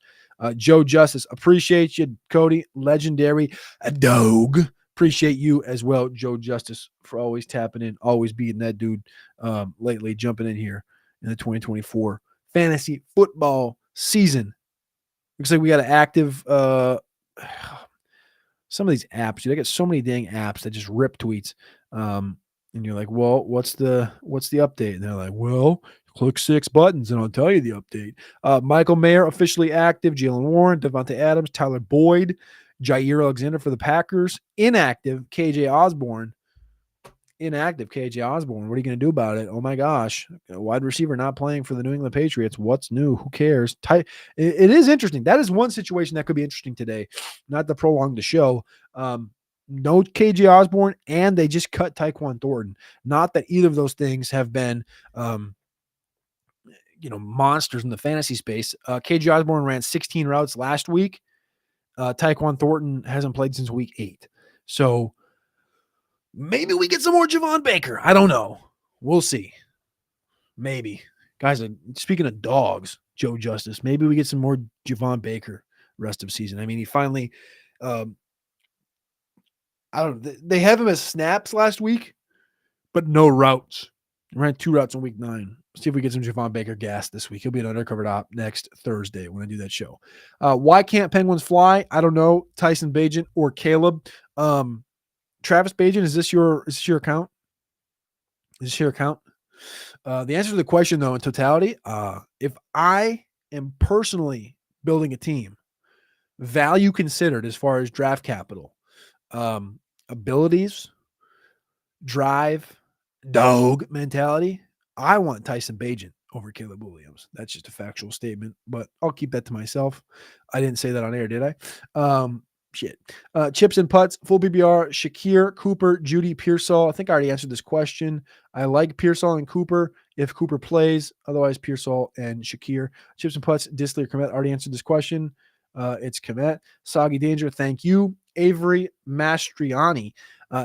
Joe Justice, appreciate you, Cody. Legendary. A dog. Appreciate you as well, Joe Justice, for always tapping in, always beating that dude lately, jumping in here in the 2024 fantasy football season. Looks like we got an active some of these apps, dude. I got so many dang apps that just rip tweets. And you're like, well, what's the update? And they're like, well, click 6 buttons and I'll tell you the update. Michael Mayer officially active. Jalen Warren, Devontae Adams, Tyler Boyd, Jair Alexander for the Packers. Inactive, KJ Osborne. Inactive, KJ Osborne. What are you going to do about it? Oh my gosh. A wide receiver not playing for the New England Patriots. What's new? Who cares? It is interesting. That is one situation that could be interesting today. Not to prolong the show. No KJ Osborne, and they just cut Tyquan Thornton. Not that either of those things have been monsters in the fantasy space. KJ Osborne ran 16 routes last week. Tyquan Thornton hasn't played since week 8. So maybe we get some more Javon Baker. I don't know. We'll see. Maybe. Guys, speaking of dogs, Joe Justice, maybe we get some more Javon Baker rest of season. I mean, he finally I don't know. They have him as snaps last week, but no routes. He ran 2 routes in week 9. See if we get some Javon Baker gas this week. He'll be an undercover op next Thursday when I do that show. Why can't Penguins fly? I don't know. Tyson Bagent or Caleb. Travis Bagent, is this your account? Is this your account? The answer to the question, though, in totality, if I am personally building a team, value considered as far as draft capital, abilities, drive, dog mentality, I want Tyson Bagent over Caleb Williams. That's just a factual statement, but I'll keep that to myself. I didn't say that on air, did I? Chips and putts, full PPR, Shakir, Cooper, Judy, Pearsall. I think I already answered this question. I like Pearsall and Cooper if Cooper plays. Otherwise, Pearsall and Shakir. Chips and putts, Disley or Komet. Already answered this question. It's Komet. Soggy Danger, thank you. Avery Mastriani.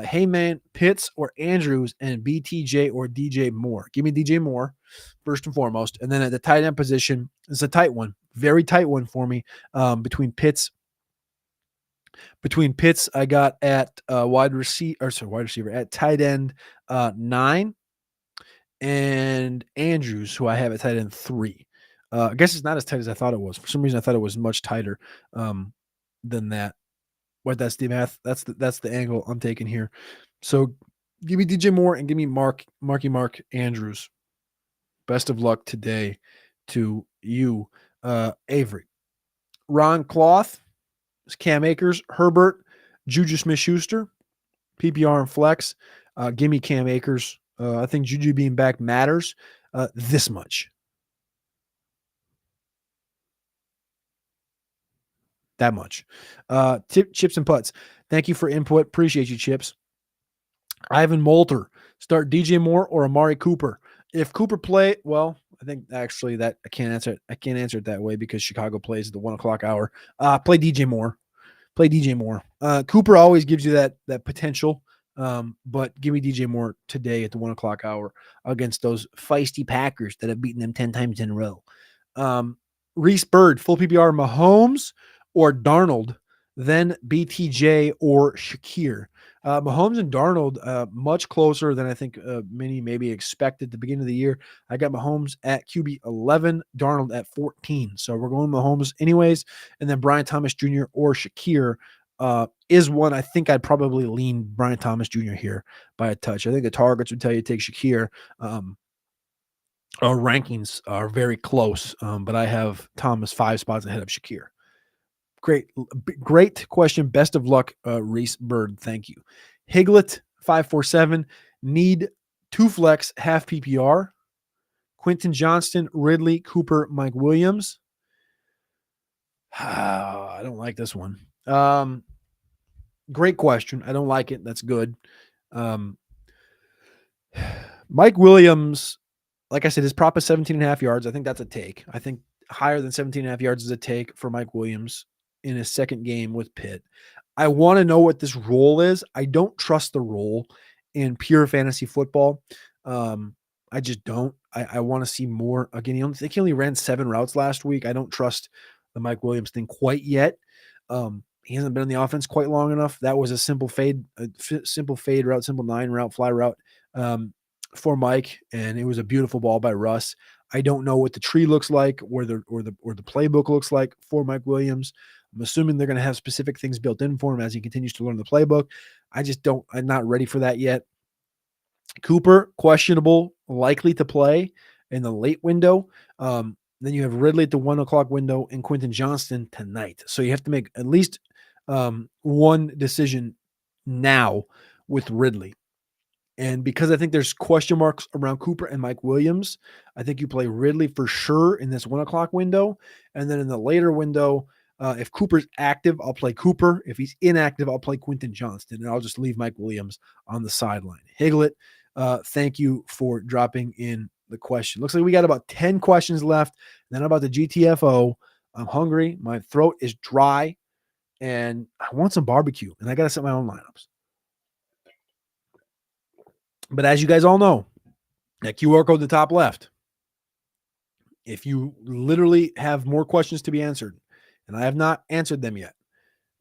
Hey man, Pitts or Andrews and BTJ or DJ Moore. Give me DJ Moore first and foremost. And then at the tight end position, it's a tight one, very tight one for me. Between Pitts, I got at wide receiver at tight end 9, and Andrews, who I have at tight end 3. I guess it's not as tight as I thought it was. For some reason, I thought it was much tighter than that. But that's the math. That's the angle I'm taking here. So give me DJ Moore and give me Mark Andrews. Best of luck today to you, Avery. Ron Cloth, Cam Akers, Herbert, Juju Smith-Schuster, PPR and flex. Give me Cam Akers. I think Juju being back matters this much. That much. Chips and Putts. Thank you for input. Appreciate you, Chips. Ivan Molter. Start DJ Moore or Amari Cooper. If Cooper play, well, I think actually that I can't answer it. I can't answer it that way because Chicago plays at the 1:00 hour. Play DJ Moore. Cooper always gives you that potential. But give me DJ Moore today at the 1:00 hour against those feisty Packers that have beaten them 10 times in a row. Reese Bird, full PPR, Mahomes or Darnold, then BTJ or Shakir. Mahomes and Darnold much closer than I think many maybe expected at the beginning of the year. I got Mahomes at QB 11, Darnold at 14. So we're going Mahomes anyways. And then Brian Thomas Jr. or Shakir is one I think I'd probably lean Brian Thomas Jr. here by a touch. I think the targets would tell you to take Shakir. Our rankings are very close, but I have Thomas 5 spots ahead of Shakir. Great question. Best of luck, Reese Bird. Thank you. Higlet 547. Need 2 flex, half PPR. Quentin Johnston, Ridley, Cooper, Mike Williams. I don't like this one. Great question. I don't like it. That's good. Mike Williams, like I said, his prop is 17.5 yards. I think that's a take. I think higher than 17.5 yards is a take for Mike Williams in his second game with Pitt. I want to know what this role is. I don't trust the role in pure fantasy football. I just don't. I want to see more. Again, I think he only ran 7 routes last week. I don't trust the Mike Williams thing quite yet. He hasn't been in the offense quite long enough. That was a simple fade route, simple 9 route, fly route for Mike, and it was a beautiful ball by Russ. I don't know what the tree looks like, or the playbook looks like for Mike Williams. I'm assuming they're going to have specific things built in for him as he continues to learn the playbook. I'm not ready for that yet. Cooper, questionable, likely to play in the late window. Then you have Ridley at the 1:00 window and Quentin Johnston tonight. So you have to make at least one decision now with Ridley. And because I think there's question marks around Cooper and Mike Williams, I think you play Ridley for sure in this 1:00 window. And then in the later window, if Cooper's active, I'll play Cooper. If he's inactive, I'll play Quentin Johnston, and I'll just leave Mike Williams on the sideline. Higlet, thank you for dropping in the question. Looks like we got about 10 questions left. Then about the GTFO. I'm hungry. My throat is dry, and I want some barbecue, and I got to set my own lineups. But as you guys all know, that QR code at the top left, if you literally have more questions to be answered, and I have not answered them yet,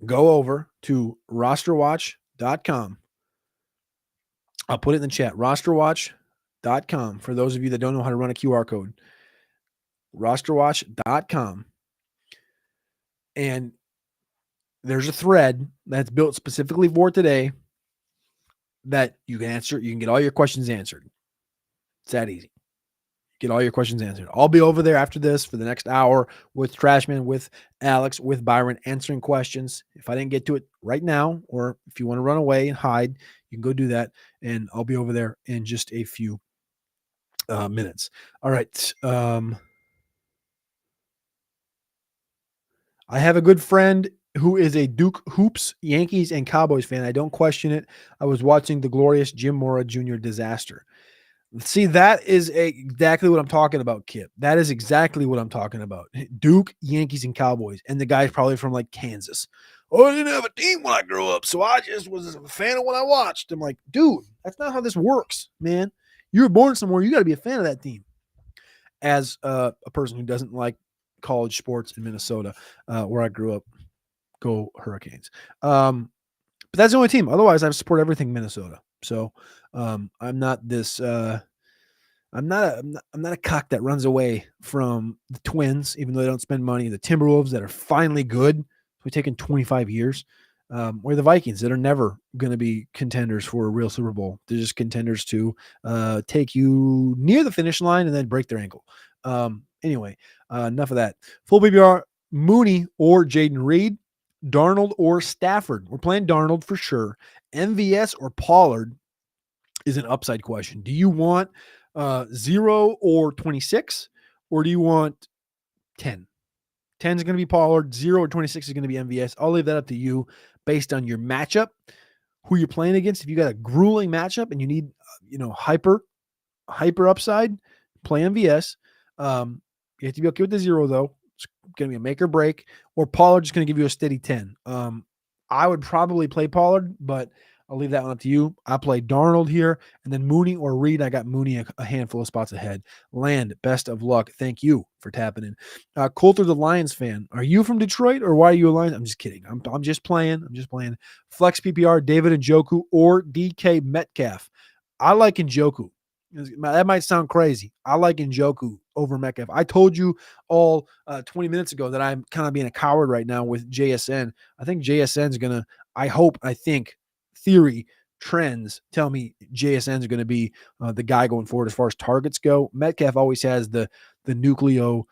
go over to RosterWatch.com. I'll put it in the chat, RosterWatch.com, for those of you that don't know how to run a QR code. RosterWatch.com. And there's a thread that's built specifically for today that you can answer. You can get all your questions answered. It's that easy. Get all your questions answered. I'll be over there after this for the next hour with Trashman, with Alex, with Byron, answering questions. If I didn't get to it right now, or if you want to run away and hide, you can go do that. And I'll be over there in just a few minutes. All right. I have a good friend who is a Duke Hoops, Yankees, and Cowboys fan. I don't question it. I was watching the glorious Jim Mora Jr. disaster. See, that is exactly what I'm talking about, Kip. That is exactly what I'm talking about. Duke, Yankees, and Cowboys. And the guy's probably from like Kansas oh, I didn't have a team when I grew up, so I just was a fan of what I watched. I'm like, dude, that's not how this works, man. You were born somewhere. You got to be a fan of that team. As a person who doesn't like college sports in Minnesota, where I grew up, go Hurricanes. But that's the only team. Otherwise, I support everything Minnesota. So I'm not this. I'm not a cock that runs away from the Twins, even though they don't spend money. The Timberwolves that are finally good. We've taken 25 years. Or the Vikings that are never going to be contenders for a real Super Bowl. They're just contenders to take you near the finish line and then break their ankle. Anyway, enough of that. Full PPR, Mooney or Jaden Reed, Darnold or Stafford. We're playing Darnold for sure. MVS or Pollard is an upside question. Do you want 0 or 26, or do you want 10? 10 is going to be Pollard. 0 or 26 is going to be MVS. I'll leave that up to you based on your matchup, who you're playing against. If you got a grueling matchup and you need, hyper upside, play MVS. You have to be okay with the 0 though. It's going to be a make or break. Or Pollard's going to give you a steady 10. I would probably play Pollard, but I'll leave that one up to you. I play Darnold here, and then Mooney or Reed. I got Mooney a handful of spots ahead. Land, best of luck. Thank you for tapping in. Coulter, the Lions fan. Are you from Detroit, or why are you a Lions? I'm just kidding. I'm just playing. Flex PPR, David Njoku or DK Metcalf. I like Njoku. That might sound crazy. I like Njoku over Metcalf. I told you all 20 minutes ago that I'm kind of being a coward right now with JSN. I think JSN is going to, theory trends tell me JSN is going to be the guy going forward as far as targets go. Metcalf always has the nucleo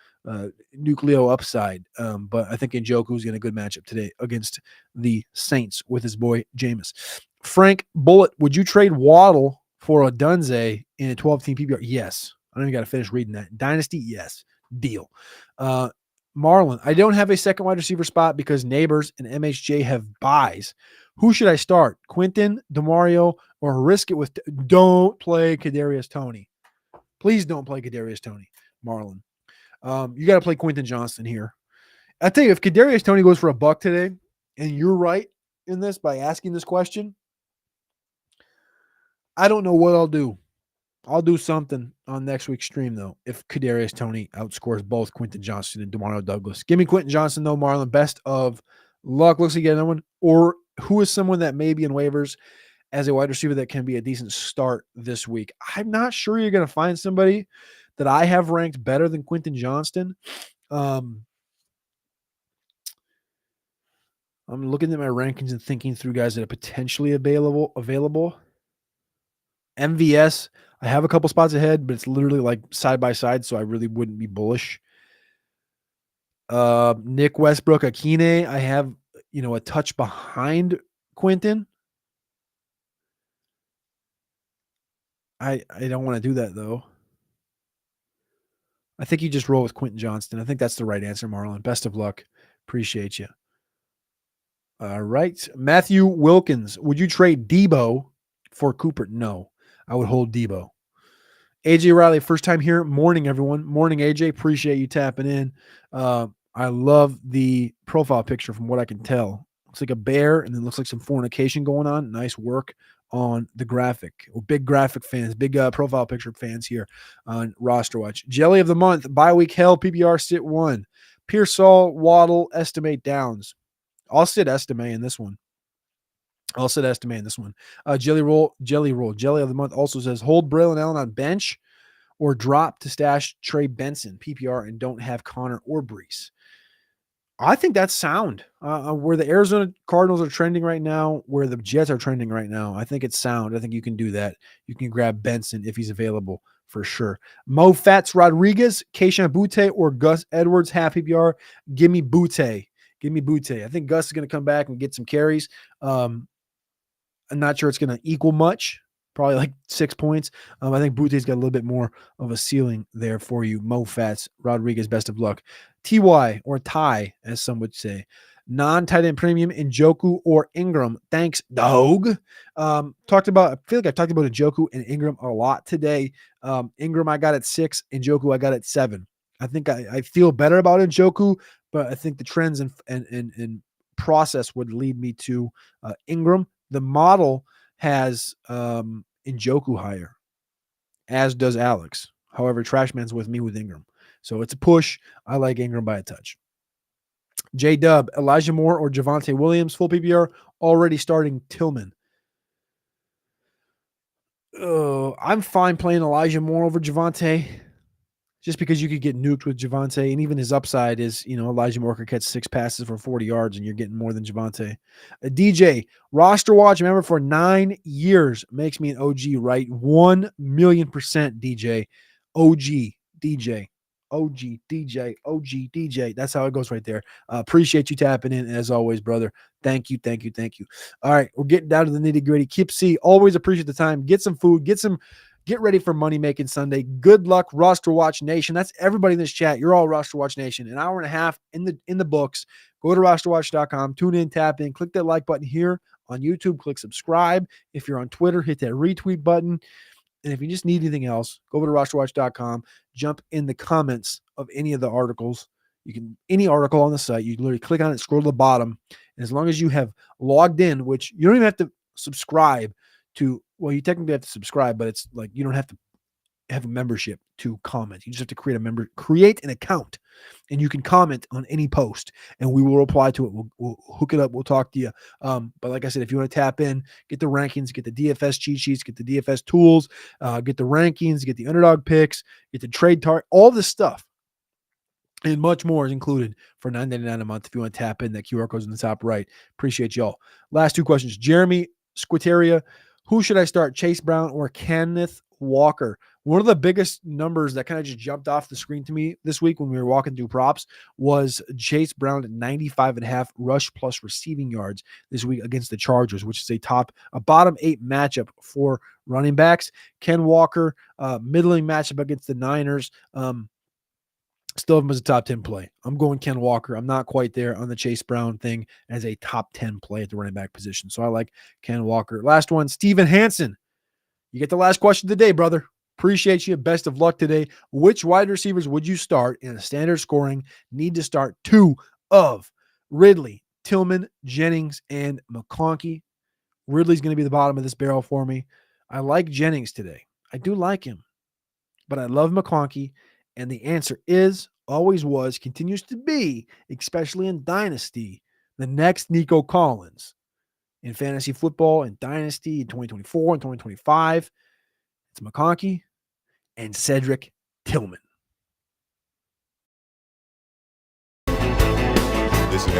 upside, but I think Njoku is going to a good matchup today against the Saints with his boy Jameis. Frank Bullet, would you trade Waddle for a Dunze in a 12-team PPR? Yes. I don't even got to finish reading that. Dynasty, yes. Deal. Marlon, I don't have a second wide receiver spot because Neighbors and MHJ have buys. Who should I start? Quinton, DeMario, or risk it with don't play Kadarius Toney. Please don't play Kadarius Toney, Marlon. You got to play Quinton Johnston here. I tell you, if Kadarius Toney goes for $1 today, and you're right in this by asking this question, I don't know what I'll do. I'll do something on next week's stream, though, if Kadarius Toney outscores both Quinton Johnston and DeMario Douglas. Give me Quinton Johnston, though, Marlon. Best of luck. Looks like you get another one. Or who is someone that may be in waivers as a wide receiver that can be a decent start this week? I'm not sure you're going to find somebody that I have ranked better than Quinton Johnston. I'm looking at my rankings and thinking through guys that are potentially available. MVS, I have a couple spots ahead, but it's literally like side by side, so I really wouldn't be bullish. Nick Westbrook, Akine, I have a touch behind Quinton. I don't want to do that though. I think you just roll with Quinton Johnston. I think that's the right answer, Marlon. Best of luck. Appreciate you. All right. Matthew Wilkins, would you trade Debo for Cooper? No, I would hold Debo. AJ Riley, first time here. Morning, everyone. Morning, AJ. Appreciate you tapping in. I love the profile picture from what I can tell. Looks like a bear and then looks like some fornication going on. Nice work on the graphic. We're big graphic fans, big profile picture fans here on RosterWatch. Jelly of the month, bye week hell, PPR sit 1. Pearsall, Waddle, estimate downs. I'll sit estimate in this one. Jelly of the month also says hold Braylon Allen on bench or drop to stash Trey Benson, PPR, and don't have Connor or Brees. I think that's sound. Where the Arizona Cardinals are trending right now, where the Jets are trending right now, I think it's sound. I think you can do that. You can grab Benson if he's available for sure. Mo Fats Rodriguez, Keishawn Butte, or Gus Edwards, half PPR. Give me Butte. I think Gus is going to come back and get some carries. I'm not sure it's going to equal much. Probably like 6 points. I think Butte's got a little bit more of a ceiling there for you. Mo Fats, Rodriguez, best of luck. TY or Ty, as some would say. Non-tight end premium, Njoku or Ingram. Thanks, dog. I feel like I talked about Njoku and Ingram a lot today. Ingram I got at 6, Njoku I got at 7. I think I feel better about Njoku, but I think the trends and process would lead me to Ingram. The model has Njoku higher, as does Alex. However, Trashman's with me with Ingram. So it's a push. I like Ingram by a touch. J-Dub, Elijah Moore or Javonte Williams, full PPR, already starting Tillman. I'm fine playing Elijah Moore over Javonte, just because you could get nuked with Javonte, and even his upside is, Elijah Moore could catch 6 passes for 40 yards, and you're getting more than Javonte. DJ, roster watch, remember, for 9 years makes me an OG, right? 1,000,000% DJ. OG, DJ. OG, DJ, OG, DJ. That's how it goes right there. Appreciate you tapping in, as always, brother. Thank you. All right, we're getting down to the nitty-gritty. Kip C, always appreciate the time. Get some food, get ready for Money Making Sunday. Good luck, Roster Watch Nation. That's everybody in this chat. You're all Roster Watch Nation. An hour and a half in the books. Go to rosterwatch.com. Tune in, tap in, click that like button here on YouTube. Click subscribe. If you're on Twitter, hit that retweet button. And if you just need anything else, go over to rosterwatch.com. Jump in the comments of any of the articles. Any article on the site, you literally click on it, scroll to the bottom. And as long as you have logged in, which you don't even have to subscribe to, well, you technically have to subscribe, but it's like you don't have to have a membership to comment. You just have to create an account, and you can comment on any post, and we will reply to it. We'll hook it up. We'll talk to you. But like I said, if you want to tap in, get the rankings, get the DFS cheat sheets, get the DFS tools, get the rankings, get the underdog picks, get the trade target, all this stuff, and much more is included for $9.99 a month. If you want to tap in, that QR code is in the top right. Appreciate y'all. Last 2 questions. Jeremy Squiteria, who should I start, Chase Brown or Kenneth Walker? One of the biggest numbers that kind of just jumped off the screen to me this week when we were walking through props was Chase Brown at 95.5 rush plus receiving yards this week against the Chargers, which is a bottom 8 matchup for running backs. Ken Walker, middling matchup against the Niners. Still have him as a top 10 play. I'm going Ken Walker. I'm not quite there on the Chase Brown thing as a top 10 play at the running back position. So I like Ken Walker. Last one, Steven Hansen. You get the last question of the day, brother. Appreciate you. Best of luck today. Which wide receivers would you start in a standard scoring? Need to start 2 of Ridley, Tillman, Jennings, and McConkey. Ridley's going to be the bottom of this barrel for me. I like Jennings today. I do like him, but I love McConkey. And the answer is, always was, continues to be, especially in Dynasty, the next Nico Collins. In fantasy football and Dynasty in 2024 and 2025, it's McConkey and Cedric Tillman. This is